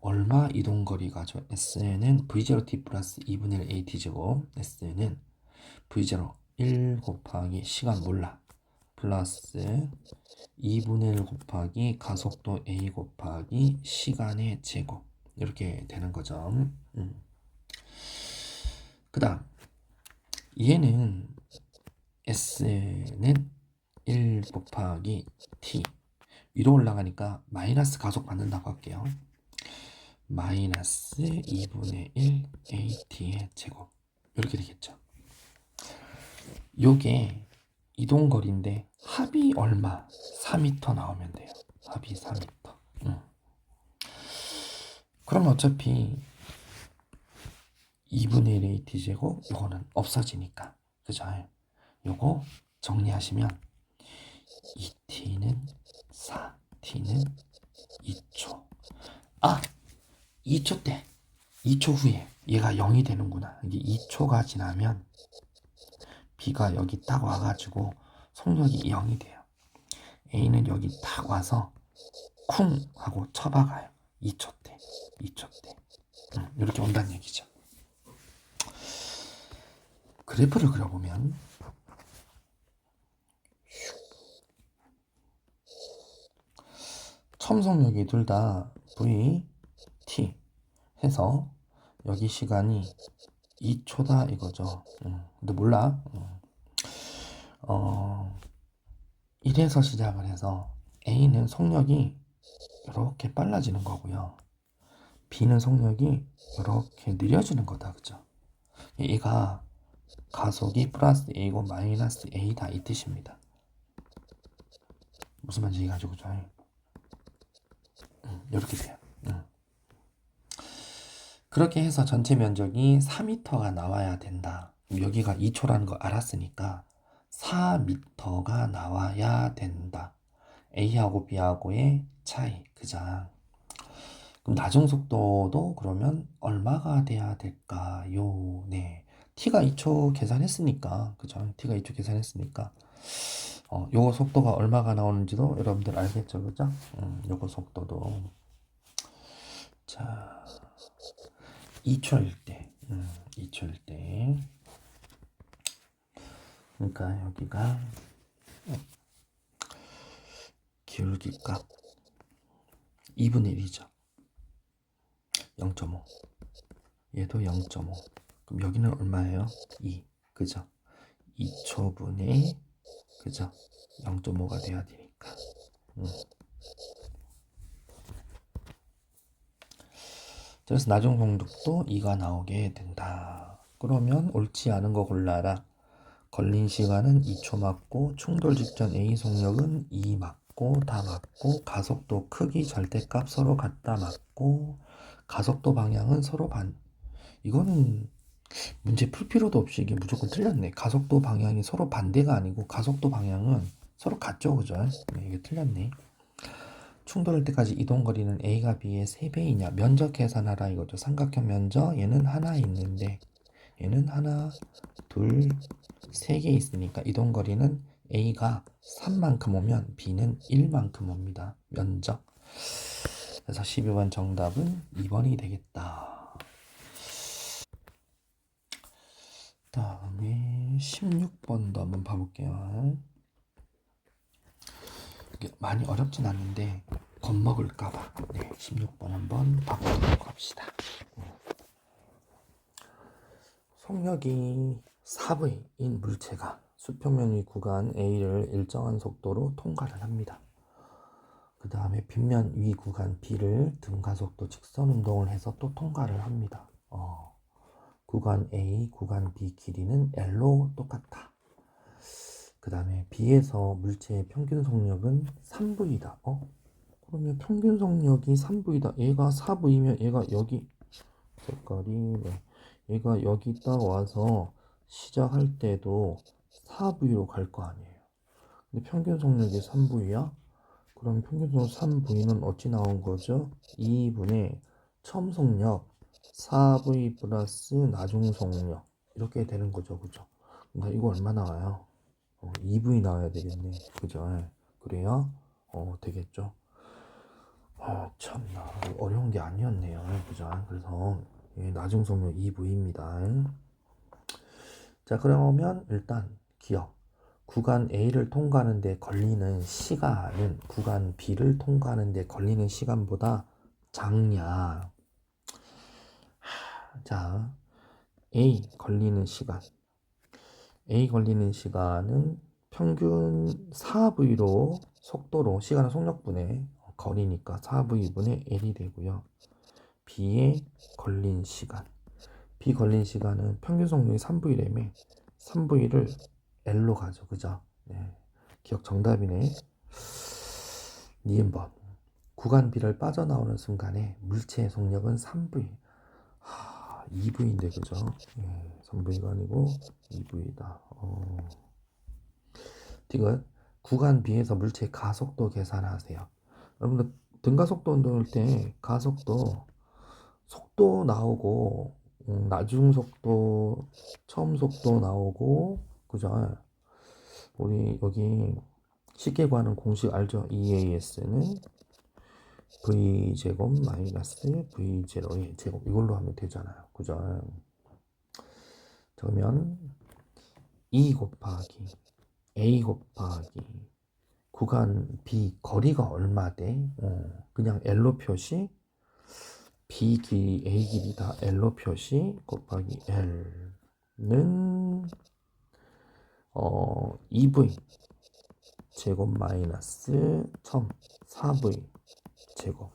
얼마 이동거리가죠? S는 V0t 플러스 2분의 1 AT 제곱. S는 V0 1 곱하기 시간 몰라 플러스 2분의 1 곱하기 가속도 A 곱하기 시간의 제곱 이렇게 되는 거죠. 그 다음 얘는 S는 1 곱하기 T 위로 올라가니까 마이너스 가속 받는다고 할게요. 마이너스 2분의 1 AT의 제곱 이렇게 되겠죠. 요게 이동거리인데 합이 얼마? 4m 나오면 돼요. 합이 4m. 그럼 어차피 2분의 1 AT 제곱 요거는 없어지니까 그죠? 요거 정리하시면 2t는 4, t는 2초. 2초 때 2초 후에 얘가 0이 되는구나. 이게 2초가 지나면 B가 여기 딱 와가지고 속력이 0이 돼요. A는 여기 딱 와서 쿵 하고 쳐박아요. 2초 때. 이렇게 온다는 얘기죠. 그래프를 그려보면 처음 속력이 둘 다 V, T 해서 여기 시간이 2초다 이거죠. 근데 몰라. 1에서 시작을 해서 A는 속력이 이렇게 빨라지는 거고요. B는 속력이 이렇게 느려지는 거다. 그죠? 얘가 가속이 플러스 A고 마이너스 A다 이 뜻입니다. 무슨 말인지 이해가지고 그죠? 이렇게 돼요. 그렇게 해서 전체 면적이 4m가 나와야 된다. 여기가 2초라는 거 알았으니까 4m가 나와야 된다. A하고 B하고의 차이, 그죠? 그럼 나중 속도도 그러면 얼마가 돼야 될까요? 네. T가 2초 계산했으니까, 그죠? T가 2초 계산했으니까, 요거 속도가 얼마가 나오는지도 여러분들 알겠죠? 그죠? 요거 속도도. 자, 2초일 때, 2초일 때. 그러니까 여기가 기울기 값 2분의 1이죠. 0.5. 얘도 0.5. 그럼 여기는 얼마예요? 2. 그죠? 2초분의 그죠? 0.5가 돼야 되니까. 그래서 나중 성적도 2가 나오게 된다. 그러면 옳지 않은 거 골라라. 걸린 시간은 2초 맞고 충돌 직전 A 속력은 2 맞고 다 맞고 가속도 크기 절대값 서로 같다 맞고 가속도 방향은 서로 반. 이거는 문제 풀 필요도 없이 이게 무조건 틀렸네. 가속도 방향이 서로 반대가 아니고 가속도 방향은 서로 같죠, 그죠? 네, 이게 틀렸네. 충돌할 때까지 이동거리는 A가 B의 3배이냐? 면적 계산하라 이거죠. 삼각형 면적 얘는 하나 있는데 얘는 하나, 둘, 3개 있으니까 이동거리는 A가 3만큼 오면 B는 1만큼 옵니다. 면적. 그래서 12번 정답은 2번이 되겠다. 다음에 16번도 한번 봐볼게요. 이게 많이 어렵진 않는데 겁먹을까봐 16번 한번 봐보도록 합시다. 속력이 4V인 물체가 수평면 위 구간 A를 일정한 속도로 통과를 합니다. 그 다음에 빗면 위 구간 B를 등가속도 직선 운동을 해서 또 통과를 합니다. 구간 A, 구간 B 길이는 L로 똑같다. 그 다음에 B에서 물체의 평균 속력은 3V다. 그러면 평균 속력이 3V다. 얘가 4V면 얘가 여기 색깔이 얘가 여기 딱 와서 시작할 때도 4V로 갈 거 아니에요. 근데 평균 속력이 3V야? 그럼 평균 속력 3V는 어찌 나온 거죠? 2분의 처음 속력 4V 플러스 나중 속력 이렇게 되는 거죠, 그죠? 그러니까 이거 얼마 나와요? 2V 나와야 되겠네, 그죠? 그래야 되겠죠. 참나 어려운 게 아니었네요, 그죠? 그래서 나중 속력 2V입니다. 자, 그러면 일단 기억. 구간 A를 통과하는데 걸리는 시간은 구간 B를 통과하는데 걸리는 시간보다 작냐? 자, A 걸리는 시간. A 걸리는 시간은 평균 4V로 속도로 시간은 속력분의 거리니까 4V분의 L이 되고요. B에 걸린 시간. B 걸린 시간은 평균 속력이 3V라며 3V를 L로 가죠. 그죠? 네. 기억 정답이네. 니은번. 구간 B를 빠져나오는 순간에 물체의 속력은 3V. 2V인데 그죠? 3V가 아니고 2V다. 디귿. 구간 B에서 물체의 가속도 계산하세요. 여러분들 등가속도 운동할 때 가속도 속도 나오고 나중 속도 처음 속도 나오고 그죠? 우리 여기 쉽게 구하는 공식 알죠? EAS는 V제곱 마이너스 V0의 제곱 이걸로 하면 되잖아요. 그죠? 그러면 E 곱하기 A 곱하기 구간 B 거리가 얼마 돼? 그냥 L로 표시 B 길이 A 길이다 L로 표시 곱하기 L는 2V 제곱 마이너스 4V 제곱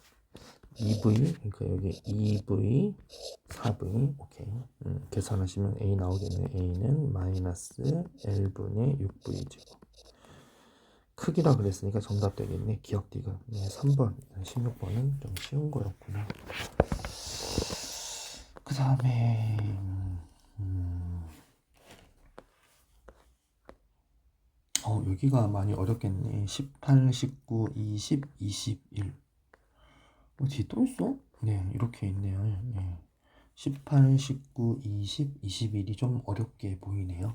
2V 그러니까 여기 2V 4V 오케이 계산하시면 A 나오겠네. A는 마이너스 L분의 6V 제곱 크기라 그랬으니까 정답 되겠네. 기억 디귿. 네, 3번. 16번은 좀 쉬운 거였구나. 그 다음에 여기가 많이 어렵겠네. 18, 19, 20, 21. 뒤에 또 있어? 네, 이렇게 있네요. 네. 18, 19, 20, 21이 좀 어렵게 보이네요.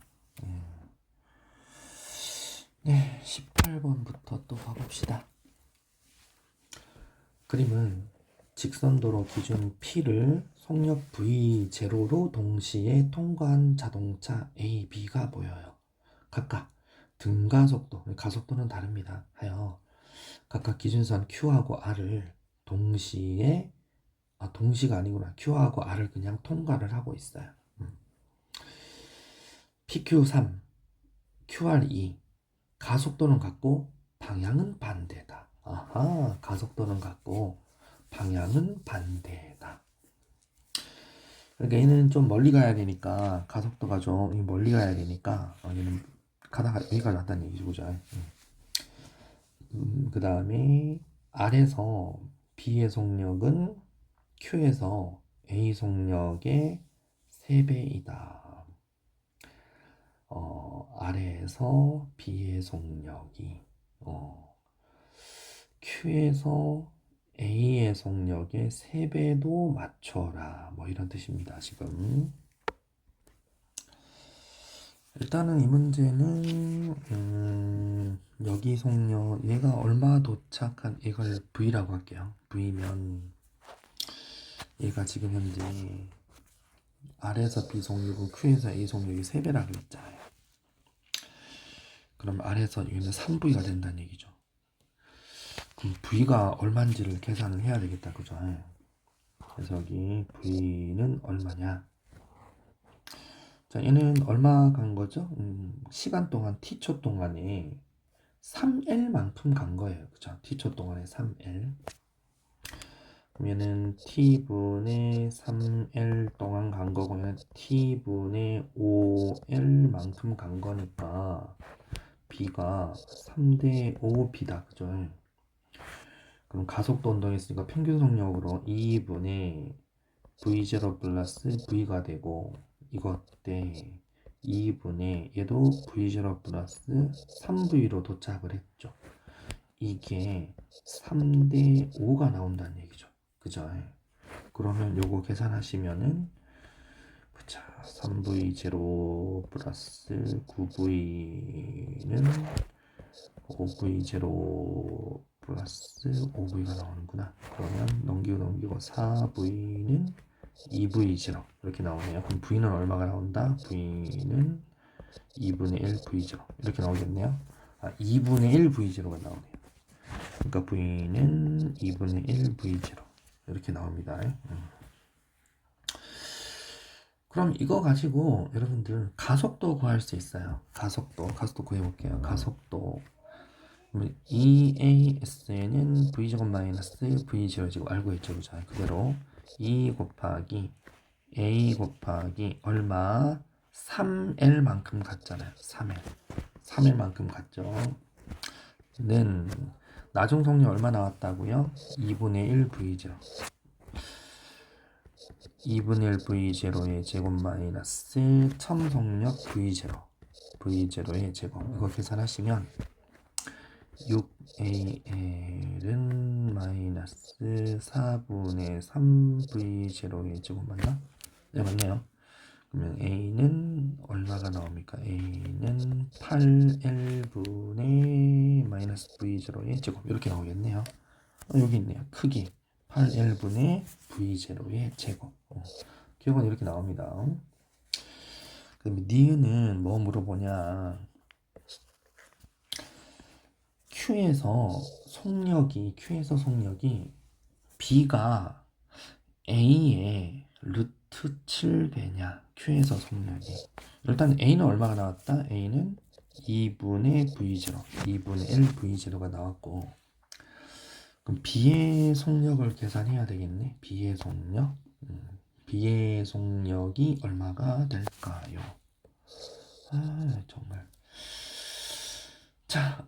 네, 18번부터 또 가봅시다. 그림은 직선도로 기준 P를 속력 V0로 동시에 통과한 자동차 A, B가 보여요. 각각 등가속도, 가속도는 다릅니다. 하여 각각 기준선 Q하고 R을 동시에 동시가 아니구나. Q하고 R을 그냥 통과를 하고 있어요. PQ3, QR2 가속도는 같고 방향은 반대다. 아하, 가속도는 같고 방향은 반대다. 그러니까 얘는 좀 멀리 가야 되니까 가속도가 좀 멀리 가야 되니까 얘는 가다가 여기까지 왔다는 얘기죠, 그죠? 그 다음에 R에서 B의 속력은 Q에서 A 속력의 3배이다. R에서 B의 속력이 Q에서 A의 속력의 3배도 맞춰라. 뭐 이런 뜻입니다. 지금 일단은 이 문제는 여기 속력 얘가 얼마 도착한 이걸 V라고 할게요. V면 얘가 지금 현재 R에서 B 속력은 Q에서 A 속력이 3배라 그랬잖아요. 그럼 R에서 여기는 3V가 된다는 얘기죠. 그럼 V가 얼마인지를 계산을 해야 되겠다. 그죠? 그래서 여기 V는 얼마냐? 자, 얘는 얼마 간 거죠? 시간 동안 T초 동안에 3L만큼 간 거예요. 그죠? T초 동안에 3L. 그러면은 T분의 3L 동안 간 거고요. T분의 5L만큼 간 거니까 B가 3대 5B다. 그죠? 그럼 가속도 운동했으니까 평균 속력으로 2분의 V0 플러스 V가 되고 이것 때 2분의 얘도 V0 플러스 3V로 도착을 했죠. 이게 3대 5가 나온다는 얘기죠. 그죠? 그러면 요거 계산하시면은 자, 3V0 플러스 9V는 5V0 플러스 5V가 나오는구나. 그러면 넘기고 4V는 2V0 이렇게 나오네요. 그럼 V는 얼마가 나온다? V는 2분의 1 V0 이렇게 나오겠네요. 2분의 1 V0가 나오네요. 그러니까 V는 2분의 1 V0 이렇게 나옵니다. 그럼 이거 가지고 여러분들 가속도 구할 수 있어요. 가속도 구해볼게요. 가속도 EAS는 V제곱 마이너스 V0 제곱 알고 있죠. 그죠? 그대로 2 곱하기 A 곱하기 얼마? 3L만큼 갔잖아요. 3L만큼 갔죠. 는 나중 속력 얼마 나왔다고요? 2분의 1 V0 2분의 1 V0의 제곱 마이너스 첨 속력 V0의 제곱 이거 계산하시면 6AL은 마이너스 4분의 3V0의 제곱 맞나? 네, 맞네요. 그러면 A는 얼마가 나옵니까? A는 8L분의 마이너스 V0의 제곱 이렇게 나오겠네요. 여기 있네요. 크기 8L분의 V0의 제곱 기억은 이렇게 나옵니다. 그 다음에 니은은 뭐 물어보냐? Q에서 속력이 B가 A의 루트 7배냐? Q에서 속력이 일단 A는 얼마가 나왔다? A는 2분의 V0 2분의 1 V0가 나왔고 그럼 B의 속력을 계산해야 되겠네. B의 속력 B의 속력이 얼마가 될까요? 정말 자,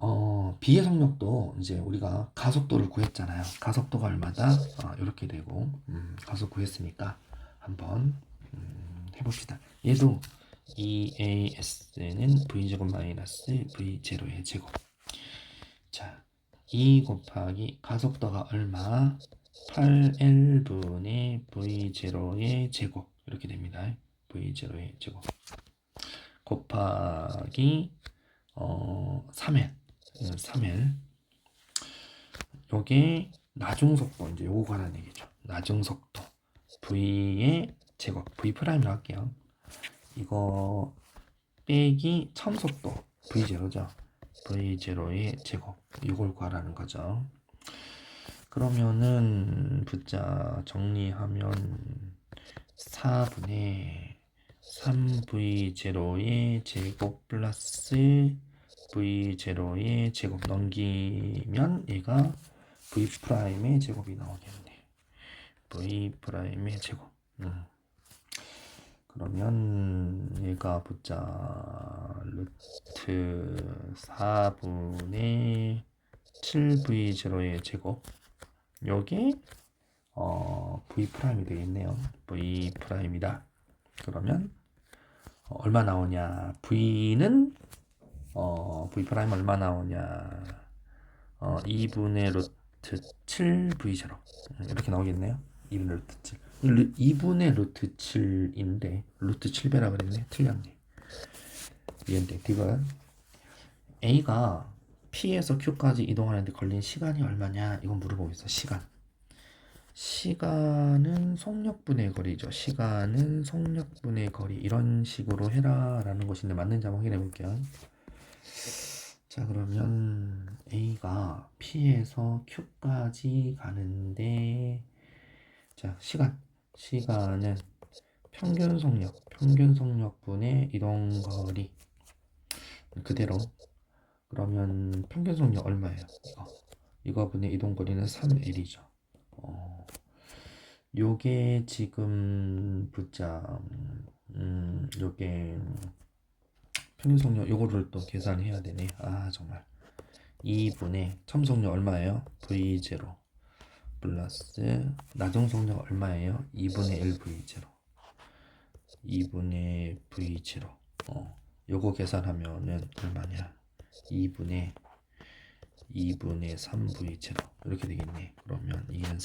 B의 속력도 이제 우리가 가속도를 구했잖아요. 가속도가 얼마다? 이렇게 되고 가속 구했으니까 한번 해봅시다. 얘도 EAS는 V제곱 마이너스 V0의 제곱. 자, 2 곱하기 가속도가 얼마? 8L분의 V0의 제곱. 이렇게 됩니다. V0의 제곱. 곱하기 3L. 3L. 요게 나중속도, 이제 요거 관한 얘기죠. 나중속도. V의 제곱. V 프라임으로 할게요. 이거 빼기 첨속도. V0죠. V0의 제곱. 이걸 구하라는 거죠. 그러면은 붙자 정리하면 4분의 3V0의 제곱 플러스 V0의 제곱 넘기면 얘가 V'의 제곱이 나오겠네. V'의 제곱. 그러면 얘가 붙자 루트 4분의 7V0의 제곱. 요게 V'이 되겠네요. V'이다. 그러면 얼마 나오냐? V는 V' 얼마 나오냐? 2분의 루트 7V0 이렇게 나오겠네요. 2분의 루트 7. 2분의 루트 7인데 루트 7배라 그랬네. 틀렸네. 미안해. 이건 A가 P에서 Q까지 이동하는데 걸린 시간이 얼마냐? 이건 물어보고 있어. 시간은 속력분의 거리죠. 시간은 속력분의 거리. 이런 식으로 해라 라는 것인데 맞는지 한번 확인해 볼게요. 자, 그러면 A가 P에서 Q까지 가는데, 자, 시간은 평균 속력분의 이동거리. 그대로. 그러면 평균 속력 얼마예요? 이거 분의 이동거리는 3L이죠. 요게 지금 붙자 요게 평균 속력 요거를 또 계산해야 되네. 정말 2분의 첨속력 얼마예요? V0 플러스 나중 속력 얼마예요? 2분의 1 V0 2분의 V0 요거 계산하면은 얼마냐? 2분의 3 V0 이렇게 되겠네. 그러면 2는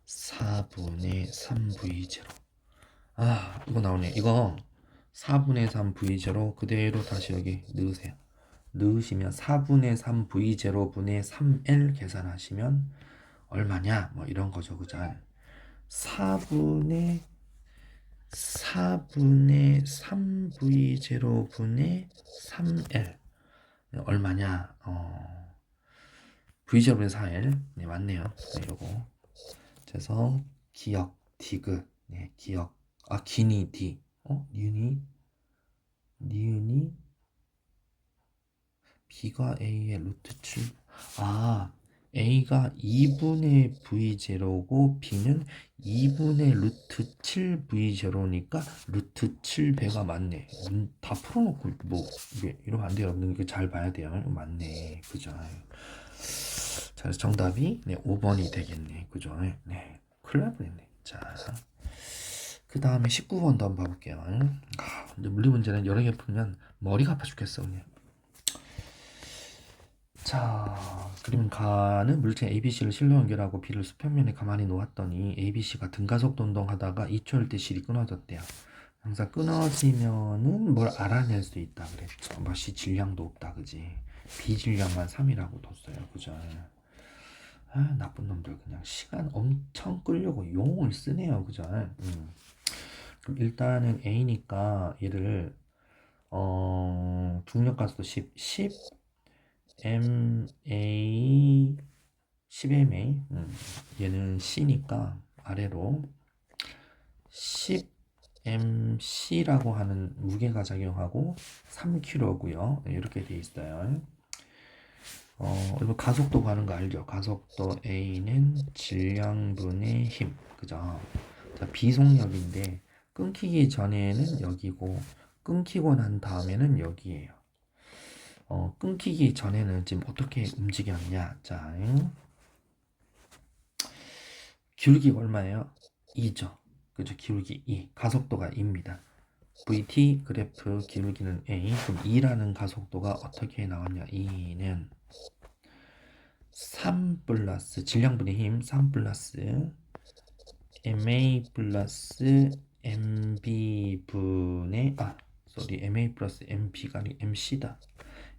4분의 3 V0. 이거 나오네. 이거 4분의 3 V0 그대로 다시 여기 넣으세요. 넣으시면 4분의 3 V0 분의 3L 계산하시면 얼마냐? 뭐 이런 거죠. 그죠? 4분의 3 V0 분의 3L 얼마냐? V0분의 4L. 네, 맞네요. 네, 요거. 그래서 기억 디귿. 네, 기억. 기니 D. 니은이 B가 A의 루트 7. A가 2분의 V0고 B는 2분의 루트 7V0니까 루트 7배가 맞네. 다 풀어놓고 뭐 이러면 안 돼요. 여러분 이거 잘 봐야 돼요. 맞네. 그죠? 자, 정답이 5번이 되겠네. 그죠? 네. 큰일 날 뻔했네. 자, 그 다음에 19번도 한번 봐볼게요. 물리 문제는 여러 개 풀면 머리가 아파 죽겠어. 그냥. 자, 그림 가는 물체 ABC를 실로 연결하고 B를 수평면에 가만히 놓았더니 ABC가 등가속도 운동하다가 2초일 때 실이 끊어졌대요. 항상 끊어지면은 뭘 알아낼 수 있다 그랬죠. 뭐 C 질량도 없다, 그지? B 질량만 3이라고 뒀어요, 그죠? 나쁜 놈들 그냥 시간 엄청 끌려고 용을 쓰네요, 그죠? 그럼 일단은 A니까 얘를 중력가속도 10 MA 10MA 얘는 C니까 아래로 10mC라고 하는 무게가 작용하고 3kg고요. 이렇게 돼 있어요. 여러분 가속도 가는 거 알죠? 가속도 A는 질량분의 힘, 그죠? 자, 비속력인데 끊기기 전에는 여기고 끊기고 난 다음에는 여기에요. 끊기기 전에는 지금 어떻게 움직였냐. 자, 기울기가 얼마예요? 2죠. 그죠? 기울기 2. 가속도가 2입니다. VT 그래프 기울기는 A. 그럼 2라는 가속도가 어떻게 나왔냐? 2는 3 플러스 질량분의 힘 3 플러스 MA 플러스 MB 분의 MA 플러스 MB가 아니 MC다.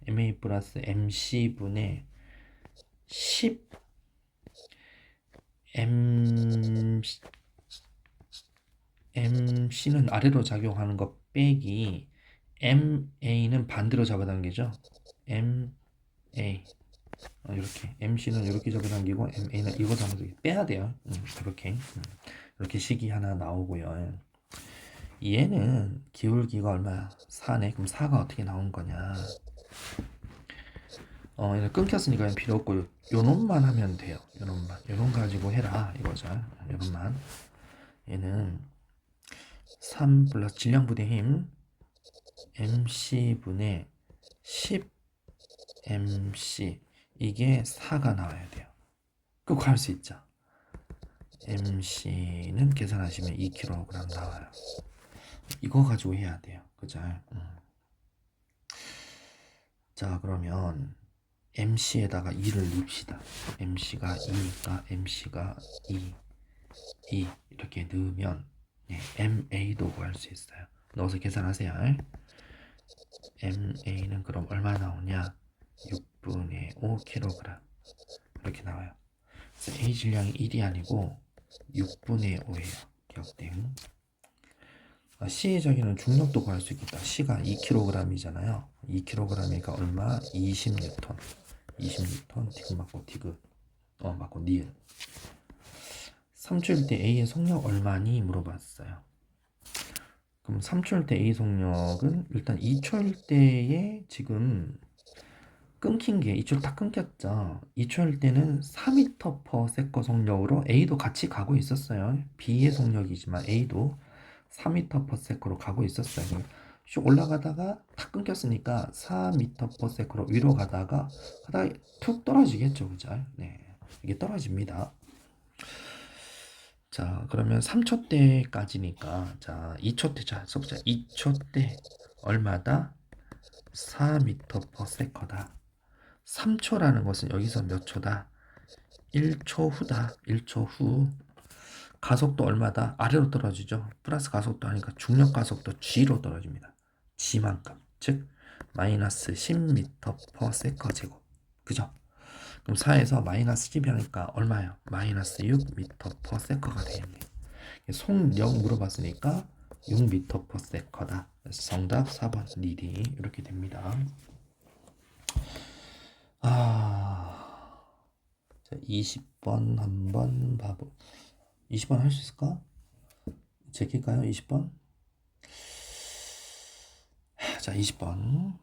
MA 플러스 MC 분의 10 MC는 아래로 작용하는 것 빼기 MA는 반대로 잡아당기죠. MA 이렇게 MC는 이렇게 잡아당기고 MA는 이거 잡아당기고 빼야 돼요. 이렇게 식이 하나 나오고요. 얘는 기울기가 얼마야? 4네. 그럼 4가 어떻게 나온 거냐? 얘는 끊겼으니까 필요 없고 요 놈만 하면 돼요. 요 놈 가지고 해라 이거죠. 요 놈만. 얘는 3 플러스 질량분의 힘 MC분의 10 MC 이게 4가 나와야 돼요. 그거 할 수 있죠. MC는 계산하시면 2kg 나와요. 이거 가지고 해야 돼요. 그죠? 자, 그러면 MC에다가 2를 넣읍시다. MC가 2니까 MC가 2 이렇게 넣으면 MA도 구할 수 있어요. 넣어서 계산하세요. MA는 그럼 얼마 나오냐? 6분의 5kg 이렇게 나와요. 그래서 A 질량이 1이 아니고 6분의 5예요. 기억됨. C의 자기는 중력도 구할 수 있겠다. C가 2kg이잖아요. 2kg이니까 얼마? 20N. 20N 디귿 맞고 디귿 맞고 니은. 3초일 때 A의 속력 얼마니? 물어봤어요. 그럼 3초일 때 A 속력은 일단 2초일 때에 지금 끊긴 게 2초를 다 끊겼죠. 2초일 때는 4m/s 속력으로 A도 같이 가고 있었어요. B의 속력이지만 A도 4m/s로 가고 있었어요. 쭉 올라가다가 탁 끊겼으니까 4m/s로 위로 가다가 툭 떨어지겠죠, 그죠? 네, 이게 떨어집니다. 자, 그러면 3초 때까지니까 자, 2초 때 자, 써보자. 2초 때 얼마다? 4m/s다. 3초라는 것은 여기서 몇 초다? 1초 후다. 1초 후. 가속도 얼마다? 아래로 떨어지죠. 플러스 가속도 하니까 중력 가속도 G로 떨어집니다. G만큼. 즉 마이너스 10m/s 제곱. 그죠? 그럼 4에서 마이너스 10이 하니까 얼마예요? 마이너스 6m/s가 되겠네. 속력 물어봤으니까 6m/s다. 그래서 정답 4번 니리 이렇게 됩니다. 자, 20번 한번 봐보. 20번 할 수 있을까? 제낄까요? 20번. 자, 20번.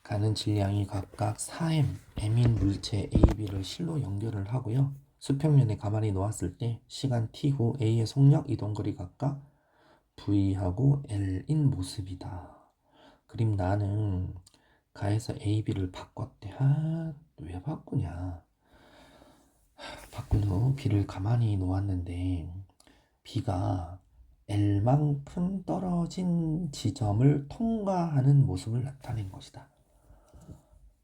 가는 질량이 각각 4m, m인 물체 A, B를 실로 연결을 하고요. 수평면에 가만히 놓았을 때 시간 t 후 A의 속력 이동거리 각각 V하고 L인 모습이다. 그림 나는 가에서 A, B를 바꿨대. 왜 바꾸냐? 바꾼 후 B를 가만히 놓았는데 B가 L만큼 떨어진 지점을 통과하는 모습을 나타낸 것이다.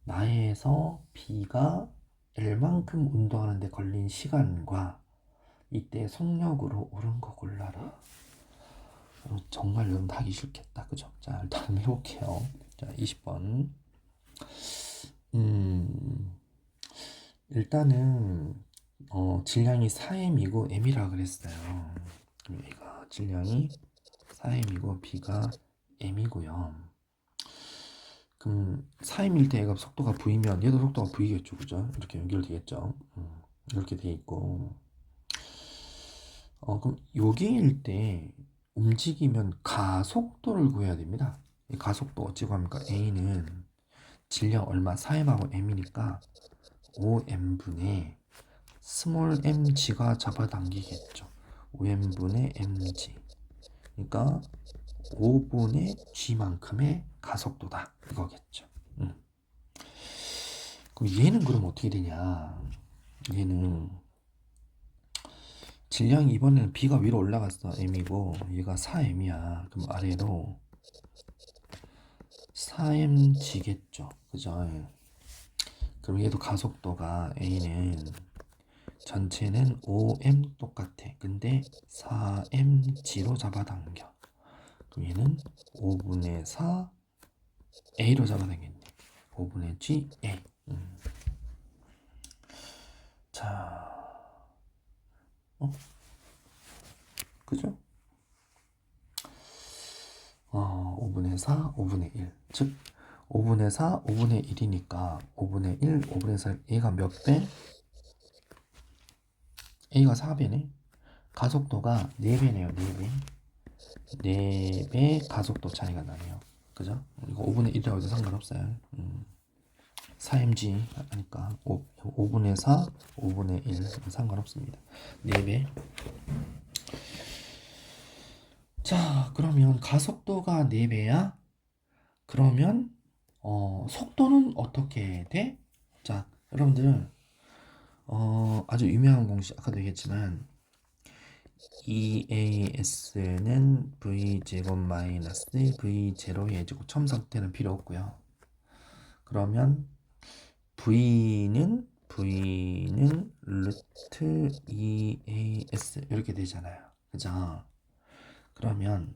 나에서 B가 L만큼 운동하는데 걸린 시간과 이때 속력으로 옳은 거 골라라. 정말 여러분 하기 싫겠다. 그죠? 자, 일단 해볼게요. 자, 20번. 일단은 질량이 4m이고 m이라 그랬어요. 그럼 얘가 질량이 4m이고 b가 m이고요. 그럼 4m일 때 얘가 속도가 v면 얘도 속도가 v겠죠, 그죠? 이렇게 연결되겠죠. 이렇게 돼 있고. 그럼 요게일 때 움직이면 가속도를 구해야 됩니다. 이 가속도 어찌 구합니까? a는 질량 얼마? 4m하고 m이니까 5m분의 스몰 mg가 잡아당기겠죠. 5m분의 mg. 그러니까 5분의 g만큼의 가속도다 이거겠죠. 그럼 얘는 그럼 어떻게 되냐? 얘는 질량이 이번에는 b가 위로 올라갔어. m이고 얘가 4m이야. 그럼 아래로 4mg겠죠. 그죠? 그럼 얘도 가속도가 a는 전체는 5m 똑같아. 근데 4mg로 잡아당겨. 그럼 얘는 5분의 4 a로 잡아당겼네. 5분의 g a. 자, 그죠? 5분의 4, 5분의 1. 즉, 5분의 4, 5분의 1이니까 5분의 1, 5분의 4, 얘가 몇 배? A가 4배네. 가속도가 4배네요, 4배. 4배 가속도 차이가 나네요. 그죠? 이거 5분의 1이라고 해도 상관없어요. 4mg 하니까 5분의 4, 5분의 1 상관없습니다. 4배. 자, 그러면 가속도가 4배야? 그러면 속도는 어떻게 돼? 자, 여러분들 아주 유명한 공식 아까도 얘기했지만 EAS는 V제곱 마이너스 V0의 예제곱 첨삭되는 필요 없고요. 그러면 V는 루트 EAS 이렇게 되잖아요. 그죠? 그러면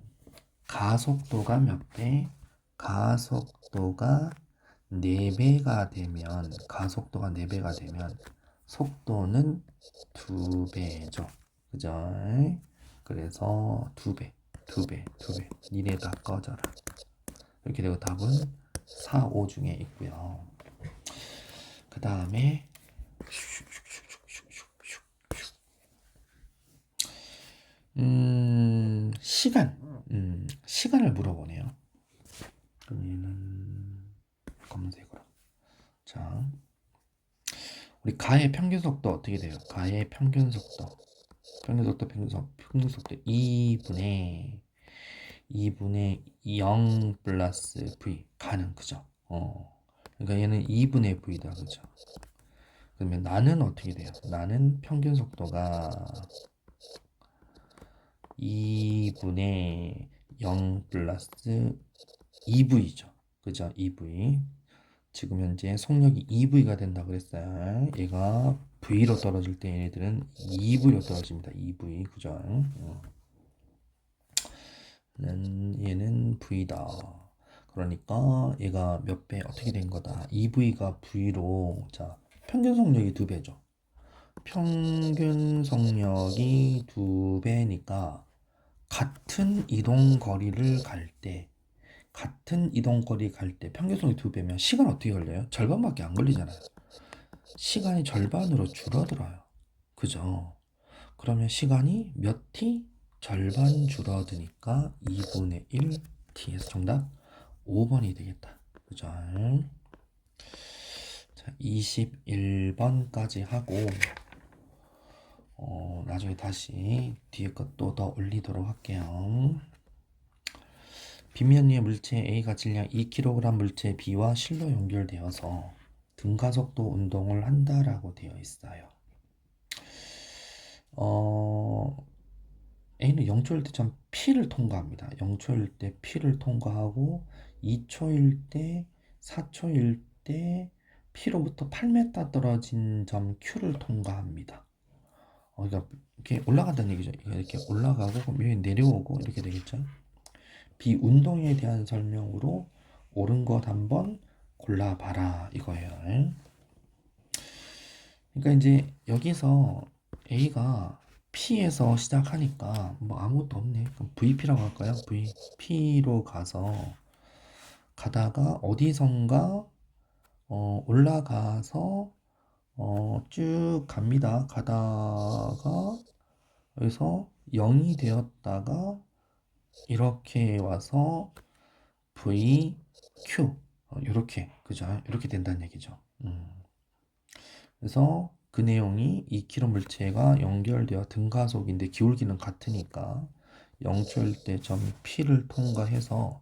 가속도가 몇 배? 가속도가 4배가 되면 속도는 2배죠. 그죠? 그래서 2배. 니네 다 꺼져라. 이렇게 되고 답은 4, 5 중에 있고요. 그 다음에 시간을 물어보네요. 그럼 얘는 검은색으로. 자, 우리 가의 평균 속도 어떻게 돼요? 가의 평균 속도 2분의 0 플러스 v 가는 그죠? 그러니까 얘는 2분의 v다 그죠? 그러면 나는 어떻게 돼요? 나는 평균 속도가 2분의 0 플러스 2v죠. 그죠? 2v. 지금 현재 속력이 2v가 된다 그랬어요. 얘가 v로 떨어질 때 얘네들은 2v로 떨어집니다. 2v. 그죠? 얘는 v다. 그러니까 얘가 몇 배 어떻게 된 거다. 2v가 v로 자 평균 속력이 2배죠. 평균 속력이 2배니까 같은 이동 거리를 갈 때 평균 속력이 2배면 시간 어떻게 걸려요? 절반밖에 안 걸리잖아요. 시간이 절반으로 줄어들어요. 그죠? 그러면 시간이 몇 t? 절반 줄어드니까 2분의 1t에서 정답 5번이 되겠다. 그죠? 자, 21번까지 하고 나중에 다시 뒤에 것도 더 올리도록 할게요. 빗면류의 물체 A가 질량 2kg 물체 B와 실로 연결되어서 등가속도 운동을 한다라고 되어 있어요. A는 0초일 때 전 P를 통과합니다. 0초일 때 P를 통과하고 2초일 때 4초일 때 P로부터 8m 떨어진 점 Q를 통과합니다. 그러니까 이렇게 올라간다는 얘기죠. 이렇게 올라가고 그럼 여기 내려오고 이렇게 되겠죠. 비운동에 대한 설명으로 옳은 것 한번 골라봐라 이거예요. 그러니까 이제 여기서 A가 P에서 시작하니까 뭐 아무것도 없네. 그럼 VP라고 할까요? P로 가다가 어디선가 올라가서 쭉 갑니다. 가다가 여기서 0이 되었다가 이렇게 와서 VQ 이렇게 그죠? 이렇게 된다는 얘기죠. 그래서 그 내용이 2kg 물체가 연결되어 등가속인데 기울기는 같으니까 0초일 때 점 P를 통과해서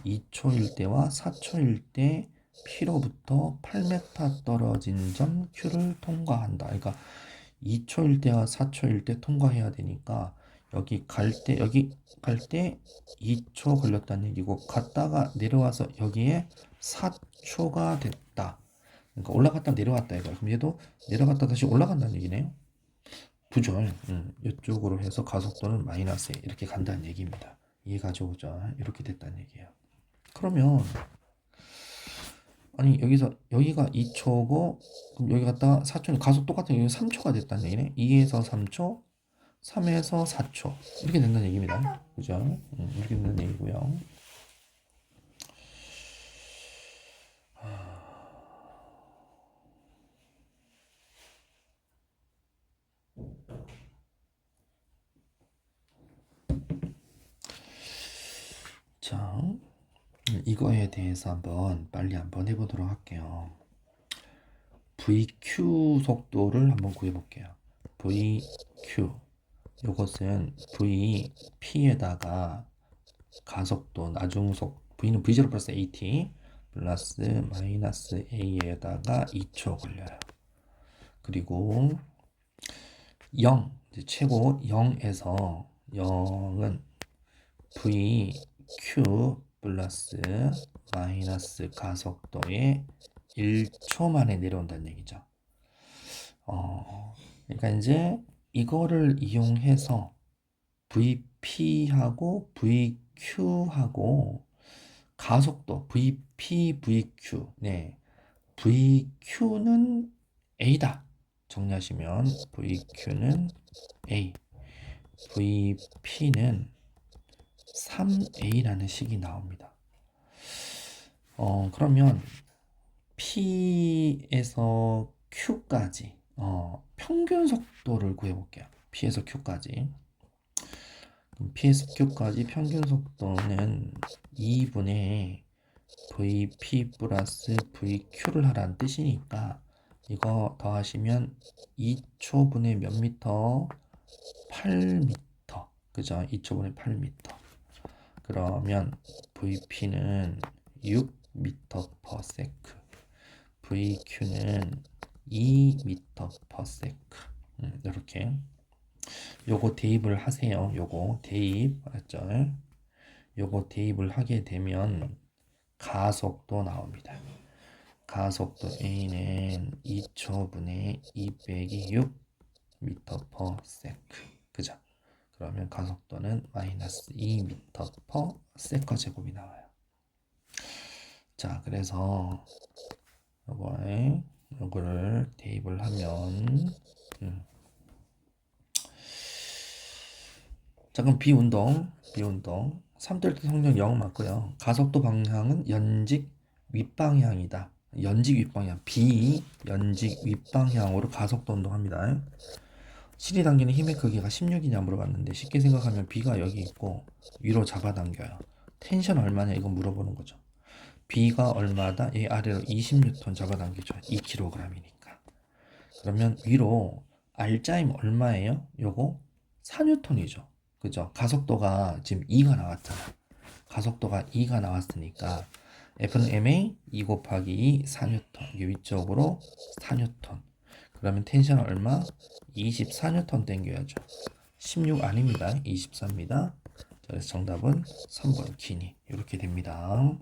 2초일 때와 4초일 때 P로부터 8m 떨어진 점 Q를 통과한다. 그러니까 2초일 때와 4초일 때 통과해야 되니까 여기 갈 때 2초 걸렸다는 얘기고 갔다가 내려와서 여기에 4초가 됐다. 그러니까 올라갔다 내려왔다 이거. 그럼 얘도 내려갔다 다시 올라간다는 얘기네요. 부절. 이쪽으로 해서 가속도는 마이너스에 이렇게 간다는 얘기입니다. 이해가죠? 그죠? 이렇게 됐다는 얘기예요. 그러면 아니 여기가 2초고 그럼 여기 갔다가 4초는 가속 똑같은 여기 3초가 됐다는 얘기네. 2에서 3초, 3에서 4초 이렇게 된다는 얘기입니다. 그죠? 이렇게 된다는 얘기고요. 자, 이거에 대해서 빨리 한번 해보도록 할게요. VQ 속도를 한번 구해볼게요. VQ 이것은 VP에다가 가속도 나중속 V는 V0 플러스 AT 플러스 마이너스 A에다가 2초 걸려요. 그리고 0 이제 최고 0에서 0은 VQ 플러스 마이너스 가속도에 1초 만에 내려온다는 얘기죠. 그러니까 이제 이거를 이용해서 VP하고 VQ하고 가속도 VP, VQ 네 VQ는 A다 정리하시면 VQ는 A VP는 3A라는 식이 나옵니다. 그러면 P에서 Q까지 평균 속도를 구해볼게요. P에서 Q까지 P에서 Q까지 평균 속도는 2분의 VP 플러스 VQ를 하라는 뜻이니까 이거 더하시면 2초분의 몇 미터? 8미터. 그죠? 2초분의 8미터. 그러면 VP는 6미터 per 세크. VQ는 2미터 per 세크. 이렇게. 요거 대입을 하세요. 요거 대입. 알았죠? 요거 대입을 하게 되면 가속도 나옵니다. 가속도 A는 2초분의 2 빼기 6m per 세크. 그죠? 그러면 가속도는 마이너스 2m per 세컨 제곱이 나와요. 자, 그래서 요거를 대입을 하면 자, 그럼 비운동 3대 성적 0 맞고요. 가속도 방향은 연직 윗방향이다. 연직 윗방향, 비연직 윗방향으로 가속도 운동합니다. 실이 당기는 힘의 크기가 16이냐 물어봤는데 쉽게 생각하면 B가 여기 있고 위로 잡아당겨요. 텐션 얼마냐 이거 물어보는 거죠. B가 얼마다? 이 아래로 20N 잡아당기죠. 2kg이니까. 그러면 위로 R자임 얼마예요? 요거 4N이죠. 그죠? 가속도가 지금 2가 나왔잖아. 가속도가 2가 나왔으니까 F는 MA 2 곱하기 2 4N. 이게 위쪽으로 4N. 그러면 텐션 얼마? 24N 땡겨야죠. 16 아닙니다. 24입니다. 그래서 정답은 3번 기니. 이렇게 됩니다.